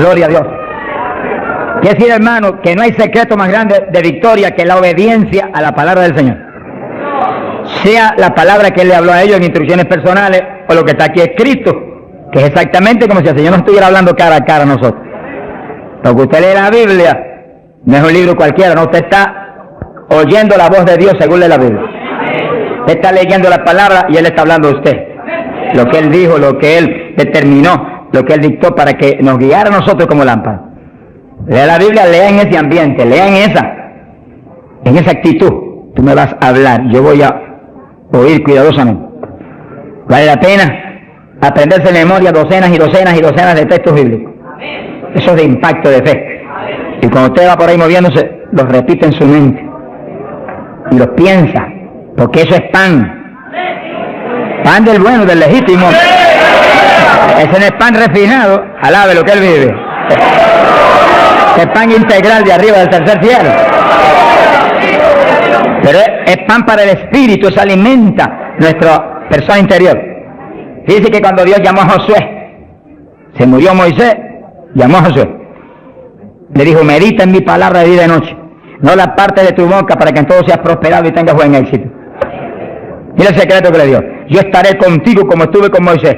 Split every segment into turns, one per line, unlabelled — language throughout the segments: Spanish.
Gloria a Dios. Quiere decir, hermano, que no hay secreto más grande de victoria que la obediencia a la palabra del Señor. Sea la palabra que Él le habló a ellos en instrucciones personales o lo que está aquí escrito, que es exactamente como si el Señor no estuviera hablando cara a cara a nosotros. Porque usted lee la Biblia, no es un libro cualquiera, no, usted está oyendo la voz de Dios según lee la Biblia. Usted está leyendo la palabra y Él está hablando a usted. Lo que Él dijo, lo que Él determinó, lo que Él dictó para que nos guiara a nosotros como lámpara. Lea la Biblia, lea en ese ambiente, lea en esa actitud. Tú me vas a hablar, yo voy a oír cuidadosamente. Vale la pena aprenderse de memoria docenas y docenas y docenas de textos bíblicos. Eso es de impacto de fe. Y cuando usted va por ahí moviéndose, los repite en su mente y los piensa, porque eso es pan. Pan del bueno, del legítimo. Ese no es pan refinado, alabe lo que Él vive. Es pan integral de arriba del tercer cielo. Pero es pan para el espíritu, eso alimenta nuestra persona interior. Fíjese que cuando Dios llamó a Josué, se murió Moisés, llamó a Josué. Le dijo, medita en mi palabra de día y de noche, no la parte de tu boca para que en todo seas prosperado y tengas buen éxito. Mira el secreto que le dio. Yo estaré contigo como estuve con Moisés.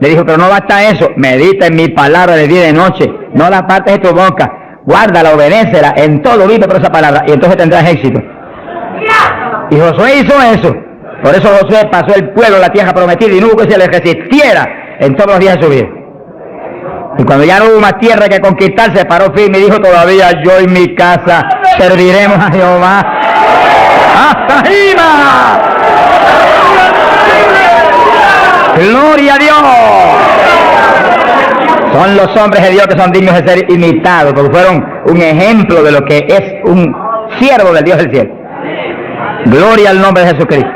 Le dijo, pero no basta eso, medita en mi palabra de día y de noche, no la partes de tu boca, guárdala, obedécela, en todo vive por esa palabra, y entonces tendrás éxito. Y Josué hizo eso. Por eso Josué pasó el pueblo, la tierra prometida, y no hubo que se le resistiera en todos los días de su vida. Y cuando ya no hubo más tierra que conquistar, se paró firme y dijo, todavía yo y mi casa serviremos a Jehová. ¡Hasta arriba! ¡Gloria a Dios! Son los hombres de Dios que son dignos de ser imitados, porque fueron un ejemplo de lo que es un siervo del Dios del cielo. Gloria al nombre de Jesucristo.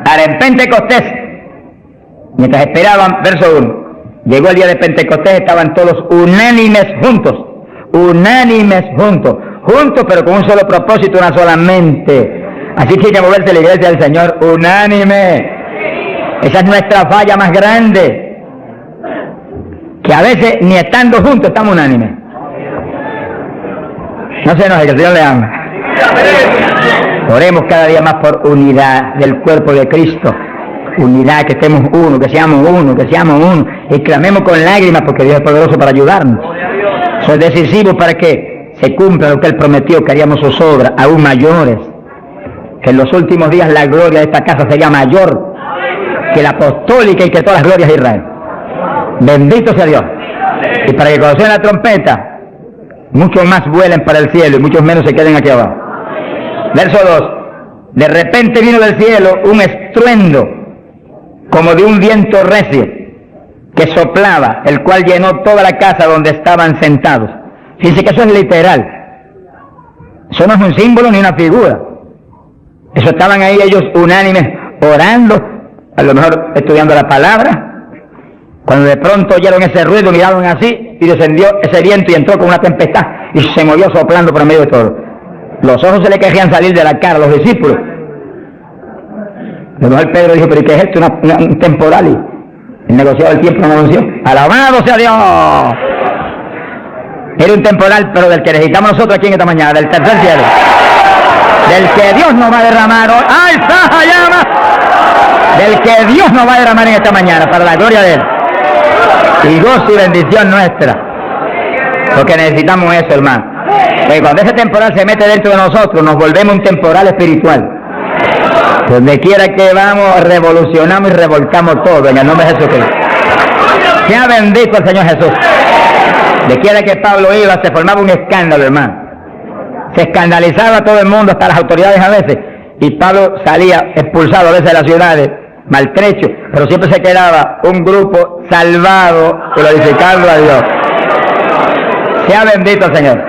Ahora en Pentecostés, mientras esperaban, verso 1, llegó el día de Pentecostés, estaban todos unánimes juntos, juntos pero con un solo propósito, una sola mente. Así tiene que moverse la iglesia del Señor, unánime. Esa es nuestra falla más grande, que a veces ni estando juntos estamos unánimes. No se enoje, que el Señor le ama. Oremos cada día más por unidad del cuerpo de Cristo, unidad, que estemos uno, que seamos uno, y clamemos con lágrimas porque Dios es poderoso para ayudarnos. Eso es decisivo para que se cumpla lo que Él prometió, que haríamos sus obras aún mayores, que en los últimos días la gloria de esta casa sería mayor que la apostólica y que todas las glorias de Israel. Bendito sea Dios. Y para que cuando suene la trompeta, muchos más vuelen para el cielo y muchos menos se queden aquí abajo. Verso 2. De repente vino del cielo un estruendo como de un viento recio que soplaba, el cual llenó toda la casa donde estaban sentados. Fíjense que eso es literal. Eso no es un símbolo ni una figura. Eso estaban ahí ellos unánimes orando, a lo mejor estudiando la palabra, cuando de pronto oyeron ese ruido, miraron así y descendió ese viento y entró con una tempestad y se movió soplando por medio de todo. Los ojos se le querían salir de la cara a los discípulos. A lo mejor Pedro dijo, pero ¿qué es esto? Un temporal, y el negociado del tiempo no anunció. ¡Alabado sea Dios! Era un temporal, pero del que necesitamos nosotros aquí en esta mañana, del tercer cielo, del que Dios nos va a derramar hoy. ¡Ay, Saja llama! Del que Dios nos va a derramar en esta mañana, para la gloria de Él. Y gozo y bendición nuestra. Porque necesitamos eso, hermano. Porque cuando ese temporal se mete dentro de nosotros, nos volvemos un temporal espiritual. Donde quiera que vamos, revolucionamos y revolcamos todo en el nombre de Jesucristo. Sea bendito el Señor Jesús. De quiera que Pablo iba, se formaba un escándalo, hermano. Se escandalizaba a todo el mundo, hasta las autoridades a veces. Y Pablo salía expulsado a veces de las ciudades, maltrecho, pero siempre se quedaba un grupo salvado, glorificando a Dios. Sea bendito el Señor.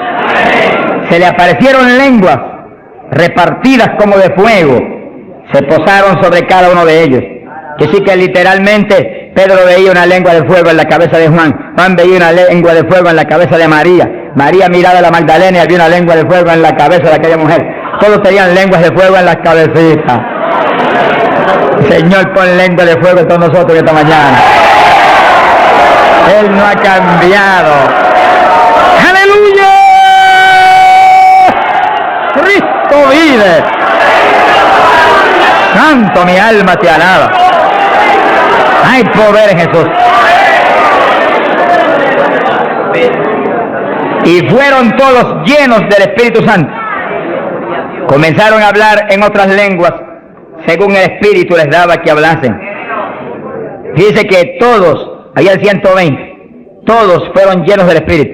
Se le aparecieron lenguas repartidas como de fuego, se posaron sobre cada uno de ellos. Que sí que literalmente Pedro veía una lengua de fuego en la cabeza de Juan, Juan veía una lengua de fuego en la cabeza de María, María miraba a la Magdalena y había una lengua de fuego en la cabeza de aquella mujer. Todos tenían lenguas de fuego en las cabecitas. Señor, pon lengua de fuego en todos nosotros esta mañana. Él no ha cambiado. ¡Aleluya! ¡Cristo vive! Santo, mi alma te alaba. Hay poder en Jesús. Y fueron todos llenos del Espíritu Santo. Comenzaron a hablar en otras lenguas, según el Espíritu les daba que hablasen. Dice que todos, había 120, todos fueron llenos del Espíritu.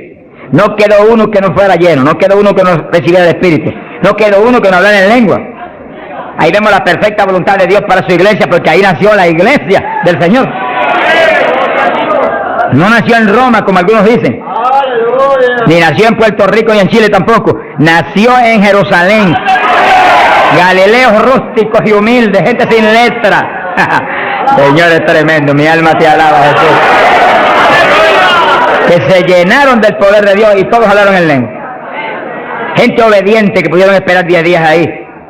No quedó uno que no fuera lleno, no quedó uno que no recibiera el Espíritu, no quedó uno que no hablara en lengua. Ahí vemos la perfecta voluntad de Dios para su iglesia, porque ahí nació la iglesia del Señor. No nació en Roma, como algunos dicen, ni nació en Puerto Rico ni en Chile tampoco. Nació en Jerusalén. Galileos rústicos y humildes, gente sin letra. Señor, es tremendo, mi alma te alaba, Jesús. Que se llenaron del poder de Dios y todos hablaron en lengua. Gente obediente que pudieron esperar 10 días ahí,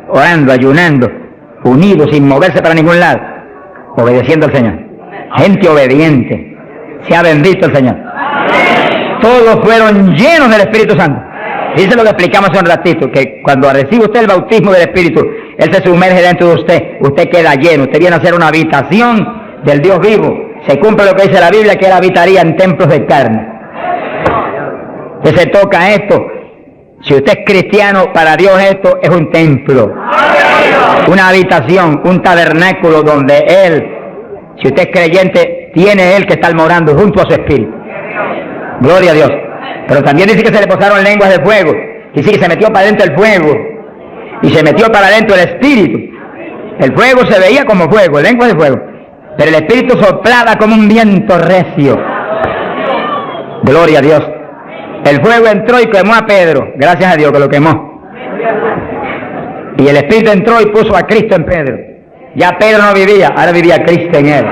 orando, ayunando, unidos, sin moverse para ningún lado, obedeciendo al Señor. Gente obediente. Sea bendito el Señor. Todos fueron llenos del Espíritu Santo. Dice lo que explicamos hace un ratito, que cuando recibe usted el bautismo del Espíritu, Él se sumerge dentro de usted, usted queda lleno, usted viene a ser una habitación del Dios vivo. Se cumple lo que dice la Biblia, que Él habitaría en templos de carne. Que se toca esto. Si usted es cristiano, para Dios esto es un templo, una habitación, un tabernáculo donde Él, si usted es creyente, tiene Él que estar morando junto a su Espíritu. Gloria a Dios. Pero también dice que se le posaron lenguas de fuego. Dice que se metió para adentro el fuego y se metió para adentro el Espíritu. El fuego se veía como fuego, lenguas de fuego, pero el Espíritu soplaba como un viento recio. Gloria a Dios. El fuego entró y quemó a Pedro, gracias a Dios que lo quemó. Y el Espíritu entró y puso a Cristo en Pedro. Ya Pedro no vivía, ahora vivía Cristo en él.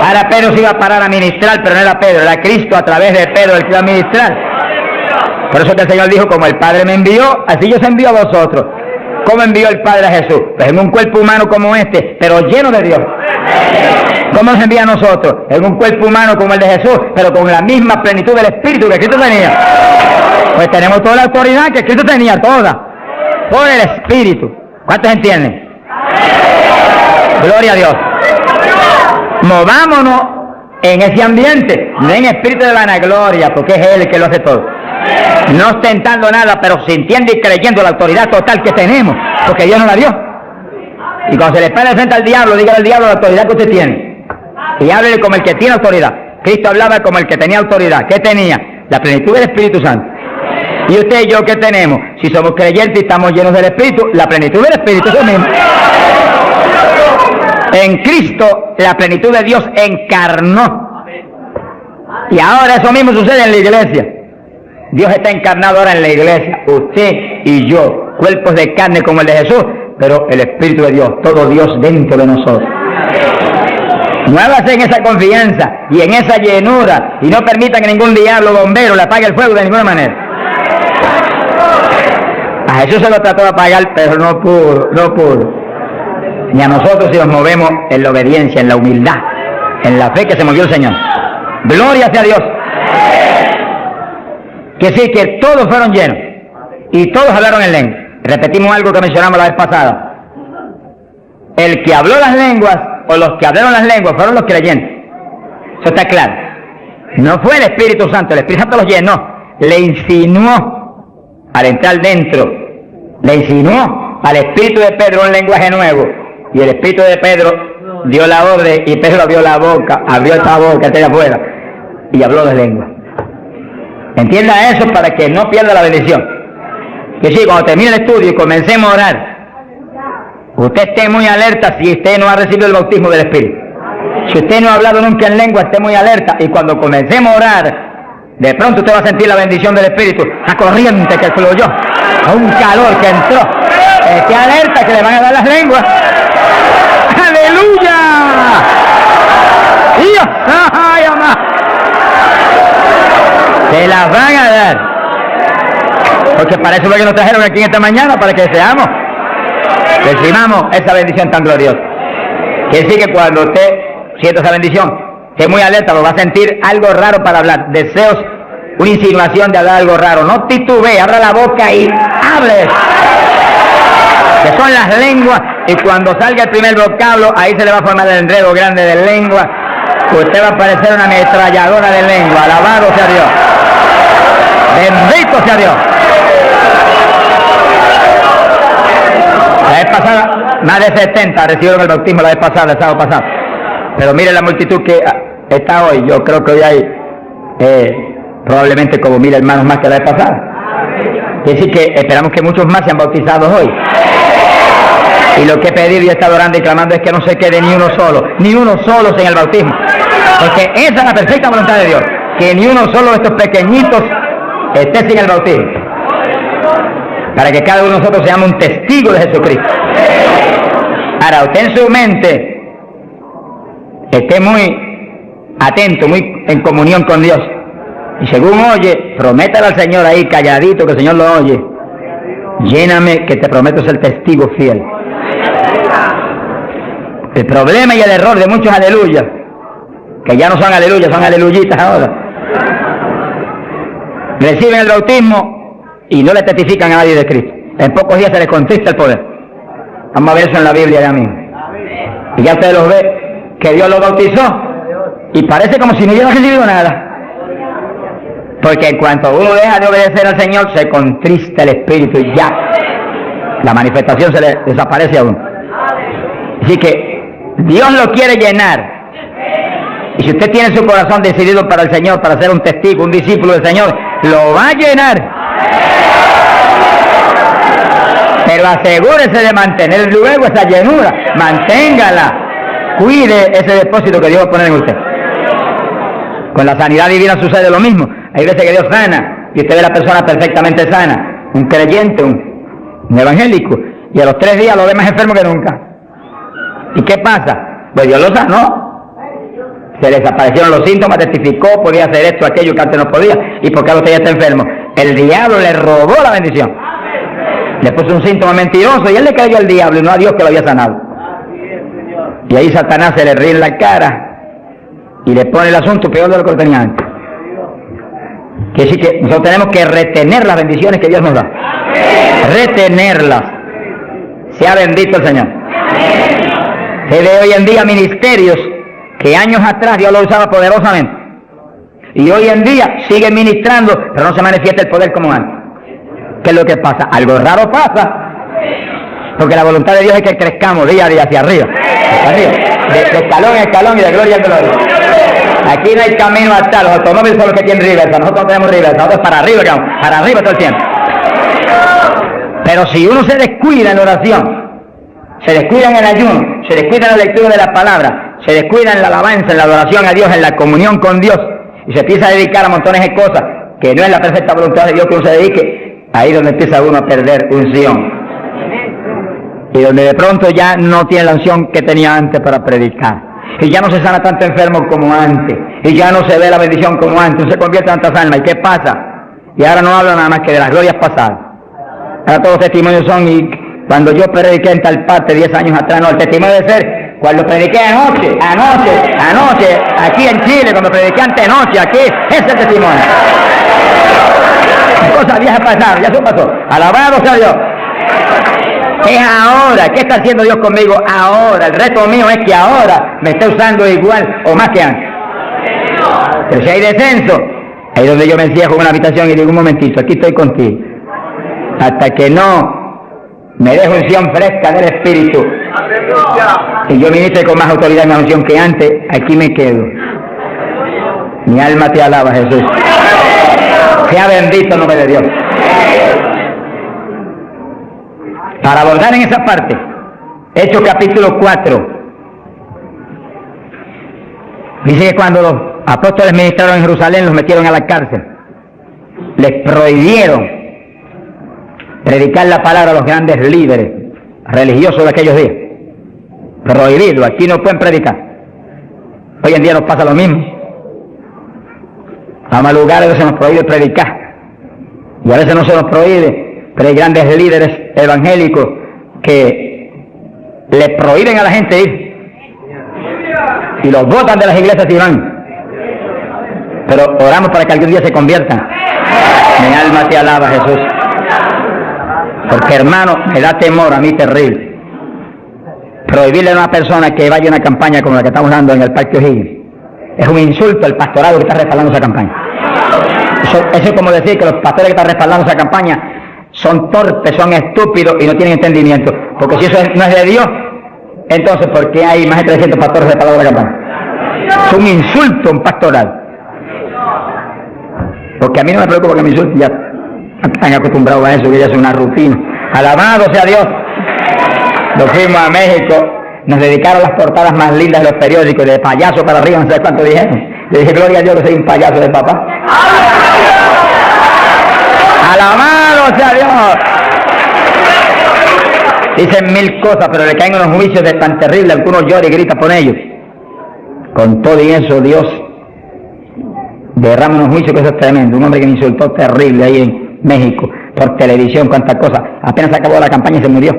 Ahora Pedro se iba a parar a ministrar, pero no era Pedro, era Cristo a través de Pedro el que iba a ministrar. Por eso que el Señor dijo, como el Padre me envió, así yo os envío a vosotros. ¿Cómo envió el Padre a Jesús? Pues en un cuerpo humano como este, pero lleno de Dios. ¿Cómo nos envía a nosotros? En un cuerpo humano como el de Jesús, pero con la misma plenitud del Espíritu que Cristo tenía. Pues tenemos toda la autoridad que Cristo tenía, toda, por el Espíritu. ¿Cuántos entienden? Gloria a Dios. Movámonos en ese ambiente, no en espíritu de vanagloria, porque es Él el que lo hace todo. No ostentando nada, pero sintiendo y creyendo la autoridad total que tenemos, porque Dios nos la dio. Y cuando se le pare frente al diablo, dígale al diablo la autoridad que usted tiene. Y háblele como el que tiene autoridad. Cristo hablaba como el que tenía autoridad. ¿Qué tenía? La plenitud del Espíritu Santo. ¿Y usted y yo qué tenemos? Si somos creyentes y estamos llenos del Espíritu, la plenitud del Espíritu es lo mismo. En Cristo, la plenitud de Dios encarnó. Y ahora eso mismo sucede en la iglesia. Dios está encarnado ahora en la iglesia. Usted y yo, cuerpos de carne como el de Jesús, pero el Espíritu de Dios, todo Dios dentro de nosotros. Muévase en esa confianza y en esa llenura y no permita que ningún diablo bombero le apague el fuego de ninguna manera. A Jesús se lo trató de apagar, pero no pudo. Ni a nosotros si nos movemos en la obediencia, en la humildad, en la fe que se movió el Señor. Gloria sea a Dios. Que sí, que todos fueron llenos y todos hablaron en lengua. Repetimos algo que mencionamos la vez pasada. El que habló las lenguas o los que hablaron las lenguas fueron los creyentes. Eso está claro. No fue el Espíritu Santo, el Espíritu Santo los llenó, le insinuó al entrar dentro, le insinuó al Espíritu de Pedro un lenguaje nuevo. Y el Espíritu de Pedro dio la orden y Pedro abrió la boca, abrió esta boca, está allá afuera, y habló de lengua. Entienda eso para que no pierda la bendición. Que sí, cuando termine el estudio y comencemos a orar, usted esté muy alerta si usted no ha recibido el bautismo del Espíritu. Si usted no ha hablado nunca en lengua, esté muy alerta. Y cuando comencemos a orar, de pronto usted va a sentir la bendición del Espíritu, la corriente que fluyó, un calor que entró. Esté alerta que le van a dar las lenguas. ¡Aleluya! ¡Dios! ¡Ay, amá! Se las van a dar. Porque para eso es lo que nos trajeron aquí en esta mañana, para que seamos, recibamos esa bendición tan gloriosa. Quiere decir que cuando usted sienta esa bendición, Esté muy alerta, lo va a sentir algo raro para hablar. Deseos, una insinuación de hablar algo raro. No titubee, abra la boca y hable. Que son las lenguas, y cuando salga el primer vocablo, ahí se le va a formar el enredo grande de lengua. Usted va a parecer una ametralladora de lengua. Alabado sea Dios. Bendito sea Dios. La vez pasada, más de 70 recibieron el bautismo la vez pasada, el sábado pasado. Pero mire la multitud que está hoy. Yo creo que hoy hay probablemente como 1000 hermanos más que la vez pasada. Es decir que esperamos que muchos más sean bautizados hoy. Y lo que he pedido y he estado orando y clamando es que no se quede ni uno solo sin el bautismo. Porque esa es la perfecta voluntad de Dios, que ni uno solo de estos pequeñitos esté sin el bautismo. Para que cada uno de nosotros seamos un testigo de Jesucristo. Ahora, usted en su mente esté muy atento, muy en comunión con Dios. Y según oye, prométale al Señor ahí calladito, que el Señor lo oye. Lléname, que te prometo ser testigo fiel. El problema y el error de muchos aleluyas, que ya no son aleluyas, son aleluyitas ahora, reciben el bautismo y no le testifican a nadie de Cristo. En pocos días se les contrista el poder. Vamos a ver eso en la Biblia ya mismo. Y ya usted los ve, que Dios los bautizó, y parece como si no hubiera recibido nada. Porque en cuanto uno deja de obedecer al Señor, se contrista el Espíritu y ya la manifestación se le desaparece a uno. Así que Dios lo quiere llenar. Y si usted tiene su corazón decidido para el Señor, para ser un testigo, un discípulo del Señor, lo va a llenar. Pero asegúrese de mantener luego esa llenura. Manténgala. Cuide ese depósito que Dios va a poner en usted. Con la sanidad divina sucede lo mismo. Hay veces que Dios sana y usted ve a la persona perfectamente sana, un creyente, un evangélico, y a los 3 días lo ve más enfermo que nunca. ¿Y qué pasa? Pues Dios lo sanó. Se le desaparecieron los síntomas, testificó, podía hacer esto, aquello que antes no podía. ¿Y por qué usted ya está enfermo? El diablo le robó la bendición. Le puso un síntoma mentiroso y él le creyó al diablo y no a Dios que lo había sanado. Y ahí Satanás se le ríe en la cara y le pone el asunto peor de lo que lo tenía antes. Quiere decir que nosotros tenemos que retener las bendiciones que Dios nos da. Retenerlas. Sea bendito el Señor. Se ve hoy en día ministerios que años atrás Dios lo usaba poderosamente. Y hoy en día siguen ministrando, pero no se manifiesta el poder como antes. ¿Qué es lo que pasa? Algo raro pasa. Porque la voluntad de Dios es que crezcamos día a día hacia arriba. De escalón en escalón y de gloria en gloria. Aquí no hay camino hasta, los automóviles son los que tienen reversa, nosotros no tenemos reversa, nosotros para arriba todo el tiempo. Pero si uno se descuida en la oración, se descuida en el ayuno, se descuida en la lectura de la palabra, se descuida en la alabanza, en la adoración a Dios, en la comunión con Dios, y se empieza a dedicar a montones de cosas que no es la perfecta voluntad de Dios que uno se dedique, ahí es donde empieza uno a perder unción. Y donde de pronto ya no tiene la unción que tenía antes para predicar. Y ya no se sana tanto enfermo como antes. Y ya no se ve la bendición como antes. No se convierte en tantas almas. ¿Y qué pasa? Y ahora no hablo nada más que de las glorias pasadas. Ahora todos los testimonios son, y cuando yo prediqué en tal parte 10 años atrás, no, el testimonio debe ser cuando prediqué anoche, aquí en Chile, cuando prediqué antenoche, aquí, ese es el testimonio. Cosas viejas pasaron, ya eso pasó. Alabado sea Dios. Es ahora. ¿Qué está haciendo Dios conmigo ahora? El reto mío es que ahora me esté usando igual o más que antes. Pero si hay descenso, ahí es donde yo me encierro en una habitación y digo, un momentito, aquí estoy contigo. Hasta que no me dejo unción fresca del Espíritu y yo ministre con más autoridad en la unción que antes, aquí me quedo. Mi alma te alaba, Jesús. Sea bendito el nombre de Dios. Para abordar en esa parte, Hechos capítulo 4, dice que cuando los apóstoles ministraron en Jerusalén, los metieron a la cárcel, les prohibieron predicar la palabra a los grandes líderes religiosos de aquellos días. Prohibido, aquí no pueden predicar. Hoy en día nos pasa lo mismo. Vamos a lugares donde se nos prohíbe predicar, y a veces no se nos prohíbe. Pero hay grandes líderes evangélicos que le prohíben a la gente ir. y los botan de las iglesias y van. Pero oramos para que algún día se conviertan. Mi alma te alaba, Jesús. Porque, hermano, me da temor a mí terrible prohibirle a una persona que vaya a una campaña como la que estamos dando en el Parque O'Higgins. Es un insulto al pastorado que está respaldando esa campaña. Eso es como decir que los pastores que están respaldando esa campaña son torpes, son estúpidos y no tienen entendimiento. Porque si eso no es de Dios, entonces ¿por qué hay más de 300 pastores respaldando la campaña? Es un insulto a un pastorado. Porque a mí no me preocupa que me insulten, ya están acostumbrados a eso, que ya es una rutina. Alabado sea Dios. Nos fuimos a México, nos dedicaron las portadas más lindas de los periódicos, de payaso para arriba, no sé cuánto dijeron. Le dije, gloria a Dios que soy un payaso de papá. Alabado sea Dios. Dicen mil cosas, pero le caen unos juicios de tan terribles, algunos lloran y gritan por ellos. Con todo y eso, Dios derrama unos juicios que eso es tremendo. Un hombre que me insultó terrible ahí en México, por televisión, cuántas cosas. Apenas se acabó la campaña y se murió.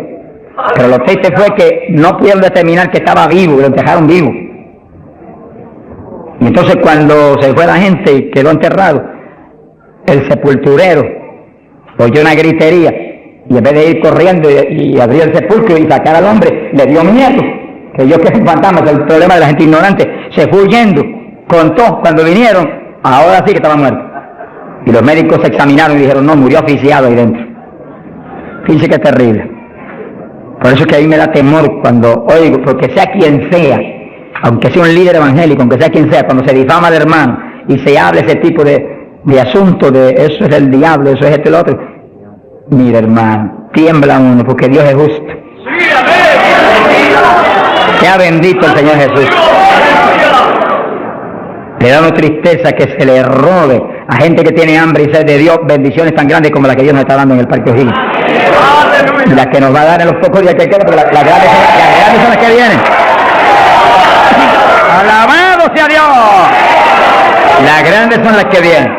Pero lo triste fue que no pudieron determinar que estaba vivo, que lo dejaron vivo. Y entonces cuando se fue la gente y quedó enterrado, el sepulturero oyó una gritería y en vez de ir corriendo y abrir el sepulcro y sacar al hombre, le dio miedo. Que yo que es un fantasma, que es el problema de la gente ignorante, se fue huyendo. Contó cuando vinieron, ahora sí que estaba muerto. Y los médicos se examinaron y dijeron, no, murió asfixiado ahí dentro. Fíjense qué terrible. Por eso es que a mí me da temor cuando oigo, porque sea quien sea, aunque sea un líder evangélico, aunque sea quien sea, cuando se difama al hermano y se habla ese tipo de asuntos, de eso es el diablo, eso es esto y lo otro, mira hermano, tiembla uno, porque Dios es justo. Sea bendito el Señor Jesús. Le da una tristeza que se le robe a gente que tiene hambre y sed de Dios bendiciones tan grandes como las que Dios nos está dando en el Parque O'Higgins. Y las que nos va a dar en los pocos días que quedan, pero las grandes son las que vienen. ¡Alabado sea Dios! Las grandes son las que vienen.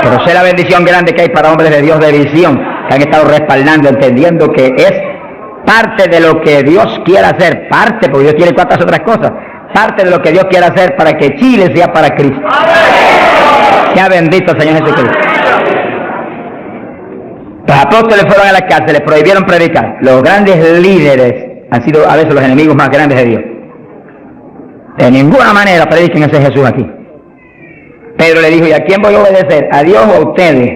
Pero sé la bendición grande que hay para hombres de Dios de visión, que han estado respaldando, entendiendo que es parte de lo que Dios quiere hacer, parte, porque Dios quiere cuantas otras cosas, parte de lo que Dios quiere hacer para que Chile sea para Cristo. Sea bendito el Señor Jesucristo. Los apóstoles fueron a la cárcel, les prohibieron predicar. Los grandes líderes han sido a veces los enemigos más grandes de Dios. De ninguna manera prediquen ese Jesús aquí. Pedro le dijo, ¿y a quién voy a obedecer? ¿A Dios o a ustedes?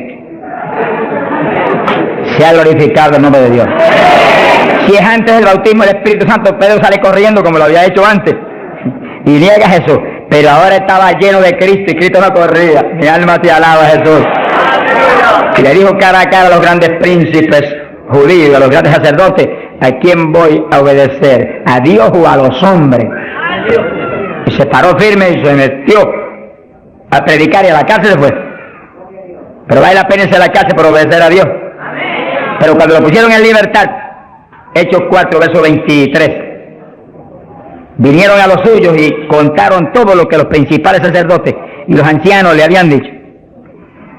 Sea glorificado el nombre de Dios. Si es antes del bautismo del Espíritu Santo, Pedro sale corriendo como lo había hecho antes y niega a Jesús. Pero ahora estaba lleno de Cristo y Cristo no corría. Mi alma te alaba, Jesús. Y le dijo cara a cara a los grandes príncipes judíos, a los grandes sacerdotes, ¿a quién voy a obedecer? ¿A Dios o a los hombres? Y se paró firme y se metió a predicar y a la cárcel se fue. Pero vale la pena irse a la cárcel por obedecer a Dios. Pero cuando lo pusieron en libertad, Hechos 4, verso 23, vinieron a los suyos y contaron todo lo que los principales sacerdotes y los ancianos le habían dicho.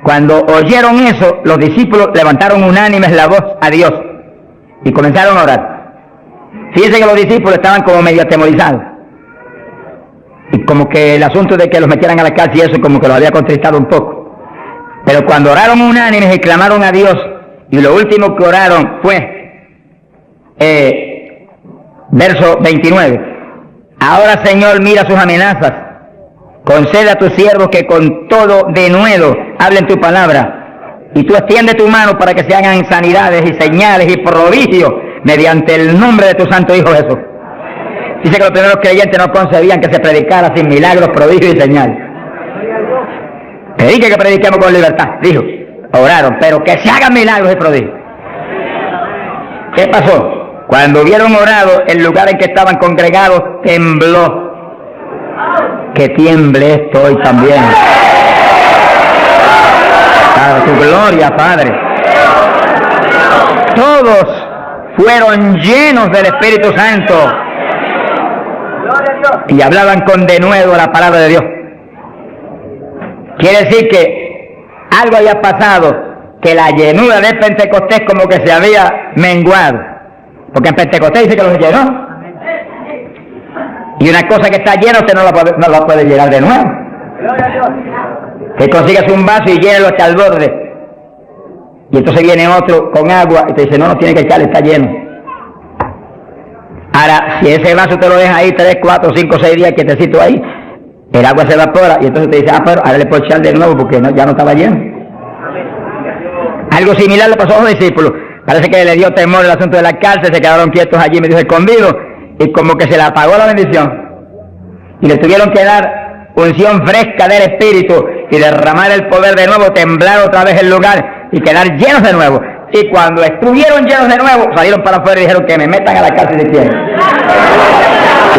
Cuando oyeron eso, los discípulos levantaron unánimes la voz a Dios y comenzaron a orar. Fíjense que los discípulos estaban como medio atemorizados. Y como que el asunto de que los metieran a la cárcel y eso como que los había contristado un poco. Pero cuando oraron unánimes y clamaron a Dios, y lo último que oraron fue, verso 29, ahora Señor mira sus amenazas, concede a tus siervos que con todo denuedo hablen tu palabra, y tú extiende tu mano para que se hagan sanidades y señales y prodigios mediante el nombre de tu santo Hijo Jesús. Dice que los primeros creyentes no concebían que se predicara sin milagros, prodigios y señales. Predique que prediquemos con libertad, dijo. Oraron, pero que se hagan milagros y prodigios. ¿Qué pasó? Cuando hubieron orado, el lugar en que estaban congregados tembló. Que tiemble esto hoy también. A tu gloria, Padre. Todos fueron llenos del Espíritu Santo y hablaban con denuedo la palabra de Dios. Quiere decir que algo había pasado, que la llenura de Pentecostés como que se había menguado, porque en Pentecostés dice que los llenó. Y una cosa que está llena usted no la puede llenar de nuevo. Que consigues un vaso y llénelo hasta el borde. Y entonces viene otro con agua y te dice, no tiene que echarle, está lleno. Ahora, si ese vaso te lo deja ahí 3, 4, 5, 6 días quietecito ahí, el agua se evapora y entonces te dice, pero ahora le puedo echar de nuevo porque ya no estaba lleno. Algo similar le pasó a los discípulos. Parece que le dio temor el asunto de la cárcel, se quedaron quietos allí medio escondidos y como que se le apagó la bendición. Y le tuvieron que dar unción fresca del Espíritu y derramar el poder de nuevo, temblar otra vez el lugar y quedar llenos de nuevo. Y cuando estuvieron llenos de nuevo, salieron para afuera y dijeron que me metan a la cárcel si quieren.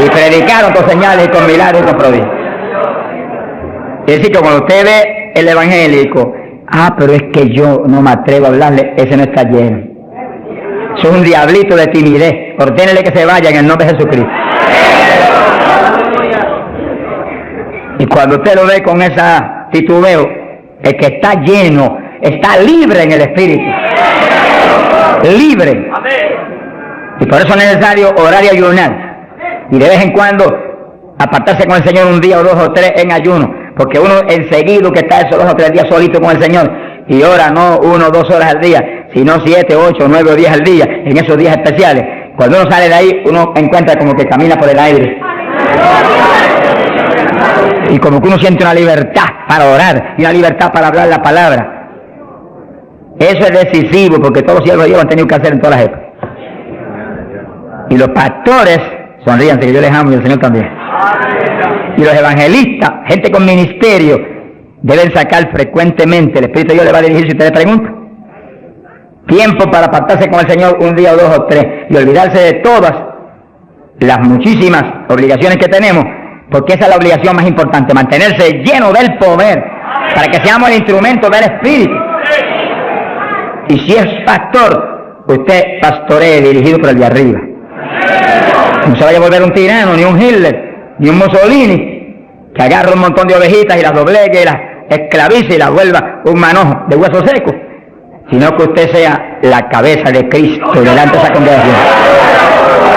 Y predicaron con señales y con milagros y con prodigios. Es decir, que cuando usted ve el evangélico, pero es que yo no me atrevo a hablarle, ese no está lleno. Eso es un diablito de timidez. Ordénele que se vaya en el nombre de Jesucristo. Y cuando usted lo ve con esa titubeo, el que está lleno, está libre en el Espíritu. Libre. Y por eso es necesario orar y ayunar. Y de vez en cuando apartarse con el Señor un día o 2 o 3 en ayuno. Porque uno enseguida que está esos 2 o 3 días solito con el Señor y ora no 1 o 2 horas al día, sino 7, 8, 9 o 10 al día, en esos días especiales. Cuando uno sale de ahí, uno encuentra como que camina por el aire. Y como que uno siente una libertad para orar y una libertad para hablar la palabra. Eso es decisivo porque todos los siervos de Dios han tenido que hacer en todas las épocas. Y los pastores, sonríanse que yo les amo y el Señor también. Y los evangelistas, gente con ministerio, deben sacar frecuentemente, el Espíritu de Dios le va a dirigir si usted le pregunta, tiempo para apartarse con el Señor un día o 2 o 3 y olvidarse de todas las muchísimas obligaciones que tenemos, porque esa es la obligación más importante, mantenerse lleno del poder, para que seamos el instrumento del Espíritu. Y si es pastor, usted pastoree dirigido por el de arriba. No se vaya a volver un tirano, ni un Hitler, ni un Mussolini, que agarra un montón de ovejitas y las doblegue y las esclavice y las vuelva un manojo de hueso seco, sino que usted sea la cabeza de Cristo delante de esa congregación.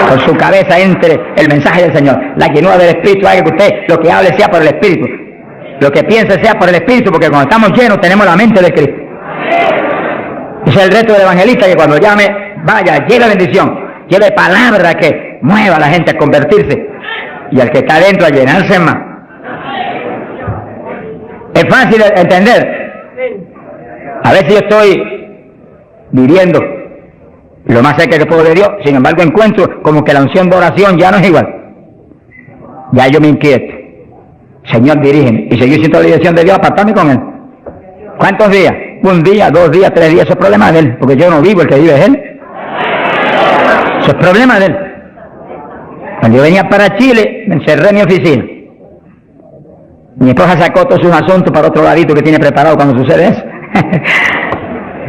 Con su cabeza entre el mensaje del Señor. La llenura del Espíritu haga que usted lo que hable sea por el Espíritu, lo que piense sea por el Espíritu, porque cuando estamos llenos tenemos la mente de Cristo. Ese es el reto del evangelista, que cuando llame, vaya, lleve bendición, lleve palabra que mueva a la gente a convertirse y al que está adentro a llenarse más. Es fácil de entender. A veces yo estoy viviendo lo más cerca que puedo de Dios, sin embargo encuentro como que la unción de oración ya no es igual. Ya yo me inquieto. Señor, dirígeme. Y si yo siento la dirección de Dios, apartarme con Él. ¿Cuántos días? 1 día, 2 días, 3 días. Eso es problema de Él, porque yo no vivo, el que vive es Él. Eso es problema de Él. Cuando yo venía para Chile, me encerré en mi oficina. Mi esposa sacó todos sus asuntos para otro ladito que tiene preparado cuando sucede eso.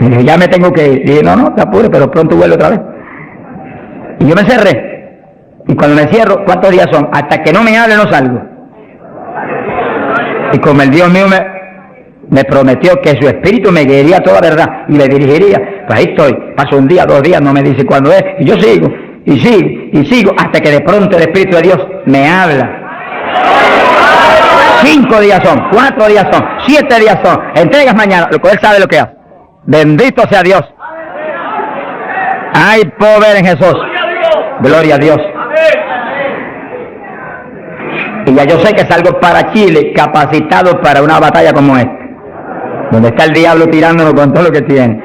Y dije, ya me tengo que ir. Y dije, no, te apures, pero pronto vuelvo otra vez. Y yo me encerré. Y cuando me encierro, ¿cuántos días son? Hasta que no me hable no salgo. Y como el Dios mío me prometió que su espíritu me guiaría toda verdad y le dirigiría, pues ahí estoy. Paso 1 día, 2 días, no me dice cuándo es. Y yo sigo, y sigo, y sigo, hasta que de pronto el Espíritu de Dios me habla. 5 días son, 4 días son, 7 días son, entregas mañana, lo que Él sabe lo que hace. Bendito sea Dios. Hay poder en Jesús. Gloria a Dios. Y ya yo sé que salgo para Chile capacitado para una batalla como esta, donde está el diablo tirándonos con todo lo que tiene,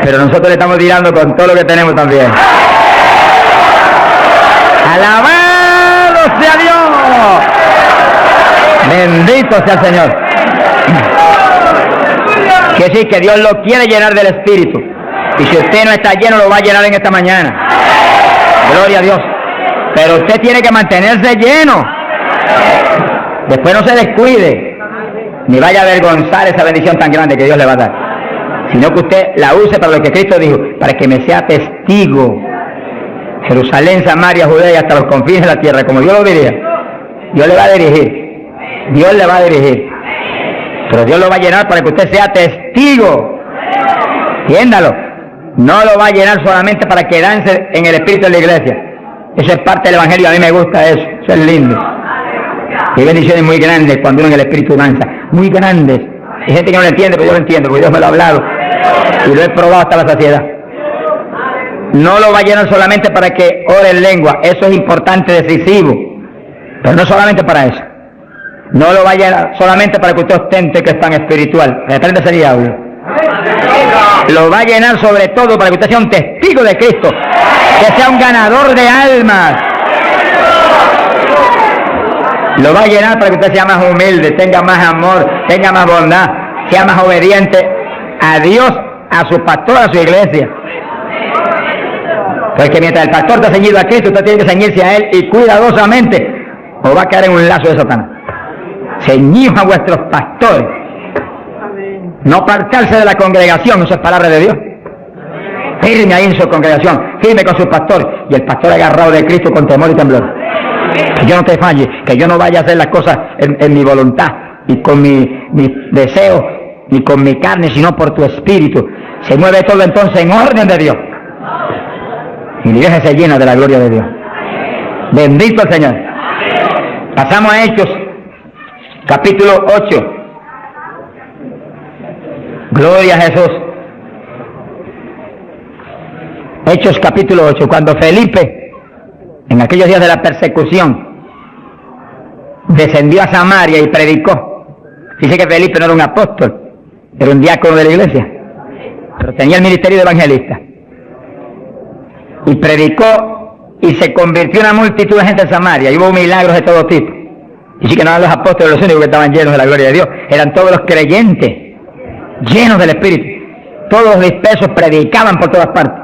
pero nosotros le estamos tirando con todo lo que tenemos también. ¡Alabado sea Dios! Bendito sea el Señor. Quiere decir que Dios lo quiere llenar del Espíritu. Y si usted no está lleno, lo va a llenar en esta mañana. Gloria a Dios. Pero usted tiene que mantenerse lleno. Después no se descuide, ni vaya a avergonzar esa bendición tan grande que Dios le va a dar. Sino que usted la use para lo que Cristo dijo, para que me sea testigo. Jerusalén, Samaria, Judea y hasta los confines de la tierra, como Dios lo diría. Dios le va a dirigir. Dios le va a dirigir. Pero Dios lo va a llenar para que usted sea testigo. Entiéndalo. No lo va a llenar solamente para quedarse en el espíritu de la iglesia. Eso es parte del Evangelio, a mí me gusta eso es lindo. Hay bendiciones muy grandes cuando uno en el Espíritu danza, muy grandes. Hay gente que no lo entiende, pero yo lo entiendo, porque Dios me lo ha hablado y lo he probado hasta la saciedad. No lo va a llenar solamente para que ore en lengua, eso es importante, decisivo, pero no solamente para eso. No lo va a llenar solamente para que usted ostente que es tan espiritual, reprende ese diablo. Lo va a llenar sobre todo para que usted sea un testigo de Cristo, que sea un ganador de almas. Lo va a llenar para que usted sea más humilde, tenga más amor, tenga más bondad, sea más obediente a Dios, a su pastor, a su iglesia. Porque mientras el pastor está ceñido a Cristo, usted tiene que ceñirse a Él y cuidadosamente, o va a caer en un lazo de Satanás. Ceñidos a vuestros pastores. No apartarse de la congregación, eso es palabra de Dios. Firme ahí en su congregación, firme con su pastor, y el pastor agarrado de Cristo con temor y temblor. Que yo no te falle, que yo no vaya a hacer las cosas en mi voluntad y con mi deseo, ni con mi carne, sino por tu espíritu. Se mueve todo entonces en orden de Dios. Y mi iglesia se llena de la gloria de Dios. Bendito el Señor. Pasamos a Hechos, capítulo 8. Gloria a Jesús. Hechos capítulo 8. Cuando Felipe, en aquellos días de la persecución, descendió a Samaria y predicó. Dice que Felipe no era un apóstol, era un diácono de la iglesia, pero tenía el ministerio de evangelista. Y predicó y se convirtió una multitud de gente en Samaria, y hubo milagros de todo tipo. Y sí que no eran los apóstoles los únicos que estaban llenos de la gloria de Dios, eran todos los creyentes, llenos del Espíritu. Todos los dispersos predicaban por todas partes.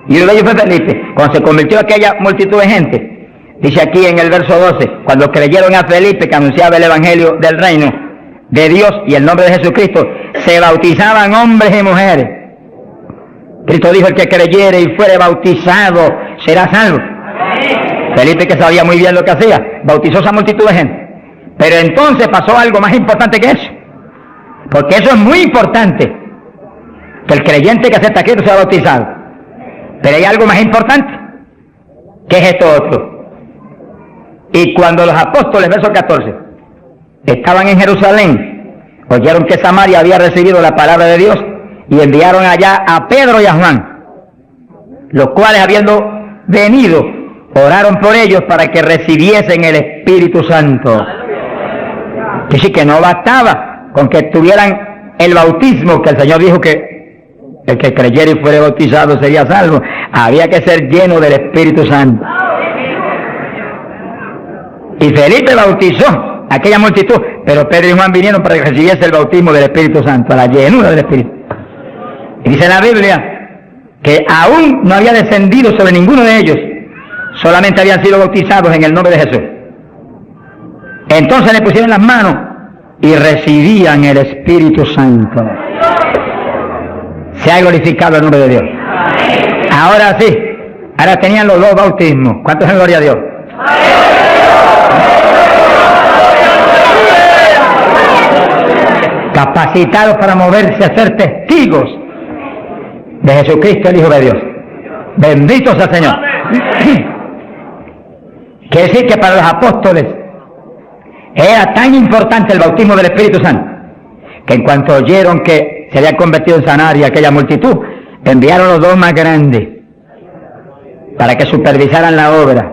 Y uno de ellos fue Felipe. Cuando se convirtió aquella multitud de gente, dice aquí en el verso 12, cuando creyeron a Felipe que anunciaba el Evangelio del reino de Dios y el nombre de Jesucristo, se bautizaban hombres y mujeres. Cristo dijo: el que creyere y fuere bautizado será salvo. Felipe, que sabía muy bien lo que hacía, bautizó a esa multitud de gente. Pero entonces pasó algo más importante que eso, porque eso es muy importante, que el creyente que acepta a Cristo sea bautizado. Pero hay algo más importante, que es esto otro. Y cuando los apóstoles, verso 14, estaban en Jerusalén, oyeron que Samaria había recibido la palabra de Dios, y enviaron allá a Pedro y a Juan, los cuales, habiendo venido, oraron por ellos para que recibiesen el Espíritu Santo. Que sí, que no bastaba con que tuvieran el bautismo, que el Señor dijo que el que creyera y fuera bautizado sería salvo. Había que ser lleno del Espíritu Santo. Y Felipe bautizó a aquella multitud, pero Pedro y Juan vinieron para que recibiese el bautismo del Espíritu Santo, la llenura del Espíritu. Y dice la Biblia que aún no había descendido sobre ninguno de ellos, solamente habían sido bautizados en el nombre de Jesús. Entonces le pusieron las manos y recibían el Espíritu Santo. Se ha glorificado el nombre de Dios. Ahora sí, ahora tenían los dos bautismos. ¿Cuántos en gloria a Dios? Capacitados para moverse a ser testigos de Jesucristo, el Hijo de Dios. Bendito sea el Señor. Quiere decir que para los apóstoles era tan importante el bautismo del Espíritu Santo, que en cuanto oyeron que se había convertido en Samaria aquella multitud, enviaron los dos más grandes para que supervisaran la obra.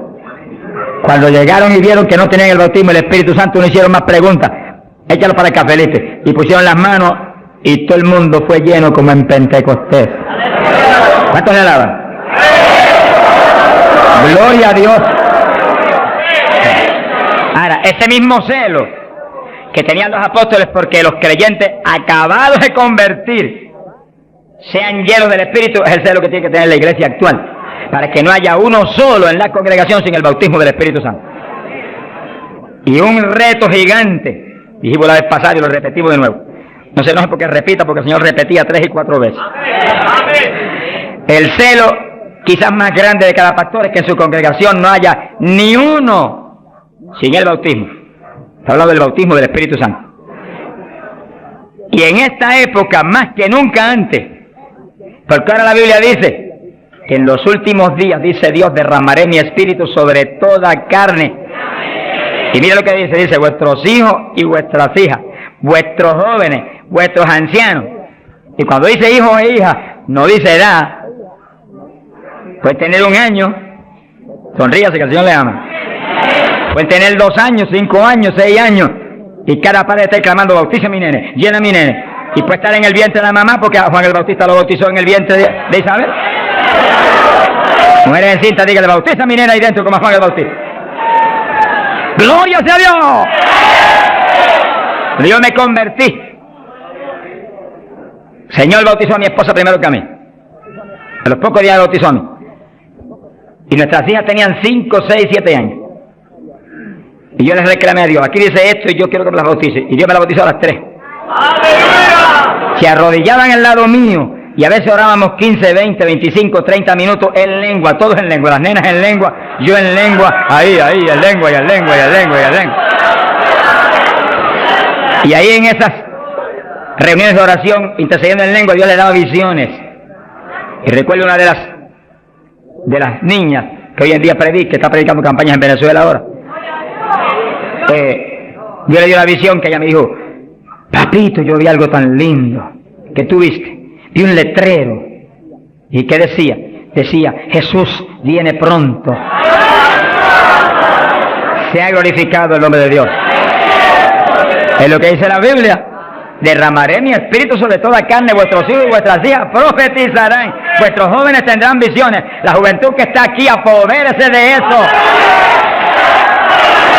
Cuando llegaron y vieron que no tenían el bautismo del Espíritu Santo, no hicieron más preguntas. Échalo para acá, Felipe. Y pusieron las manos y todo el mundo fue lleno como en Pentecostés. ¿Cuántos le alaban? Gloria a Dios. Ahora, ese mismo celo que tenían los apóstoles porque los creyentes acabados de convertir sean llenos del Espíritu, es el celo que tiene que tener la iglesia actual, para que no haya uno solo en la congregación sin el bautismo del Espíritu Santo. Y un reto gigante, dijimos la vez pasada y lo repetimos de nuevo. No se enoje porque repita, porque el Señor repetía 3 y 4 veces. El celo quizás más grande de cada pastor es que en su congregación no haya ni uno sin el bautismo. Está hablando del bautismo del Espíritu Santo. Y en esta época, más que nunca antes, porque ahora la Biblia dice que en los últimos días, dice Dios, derramaré mi espíritu sobre toda carne. Y mira lo que dice, vuestros hijos y vuestras hijas, vuestros jóvenes, vuestros ancianos. Y cuando dice hijos e hijas, no dice edad. Pueden tener 1 año, sonríase que el Señor le ama. Pueden tener 2 años, 5 años, 6 años, y cada padre está clamando, bautiza a mi nene, llena a mi nene. Y puede estar en el vientre de la mamá, porque a Juan el Bautista lo bautizó en el vientre de Isabel. Mujeres en cinta, dígale, bautiza a mi nena ahí dentro como a Juan el Bautista. ¡Gloria sea Dios! Yo me convertí. Señor bautizó a mi esposa primero que a mí. A los pocos días bautizó a mí. Y nuestras hijas tenían 5, 6, 7 años. Y yo les reclamé a Dios, aquí dice esto y yo quiero que me las bautice. Y Dios me las bautizó a las 3. ¡Aleluya! Se arrodillaban al lado mío. Y a veces orábamos 15, 20, 25, 30 minutos en lengua, todos en lengua, las nenas en lengua, yo en lengua, ahí, en lengua, y en lengua, y en lengua, y en lengua. Y ahí en esas reuniones de oración, intercediendo en lengua, Dios le daba visiones. Y recuerdo una de las niñas que hoy en día que está predicando campañas en Venezuela ahora. Dios le dio la visión que ella me dijo, papito, yo vi algo tan lindo que tú viste. Vi un letrero. ¿Y qué decía? Decía, Jesús viene pronto. Se ha glorificado el nombre de Dios. Es lo que dice la Biblia. Derramaré mi espíritu sobre toda carne, vuestros hijos y vuestras hijas profetizarán, vuestros jóvenes tendrán visiones. La juventud que está aquí, apodérese de eso.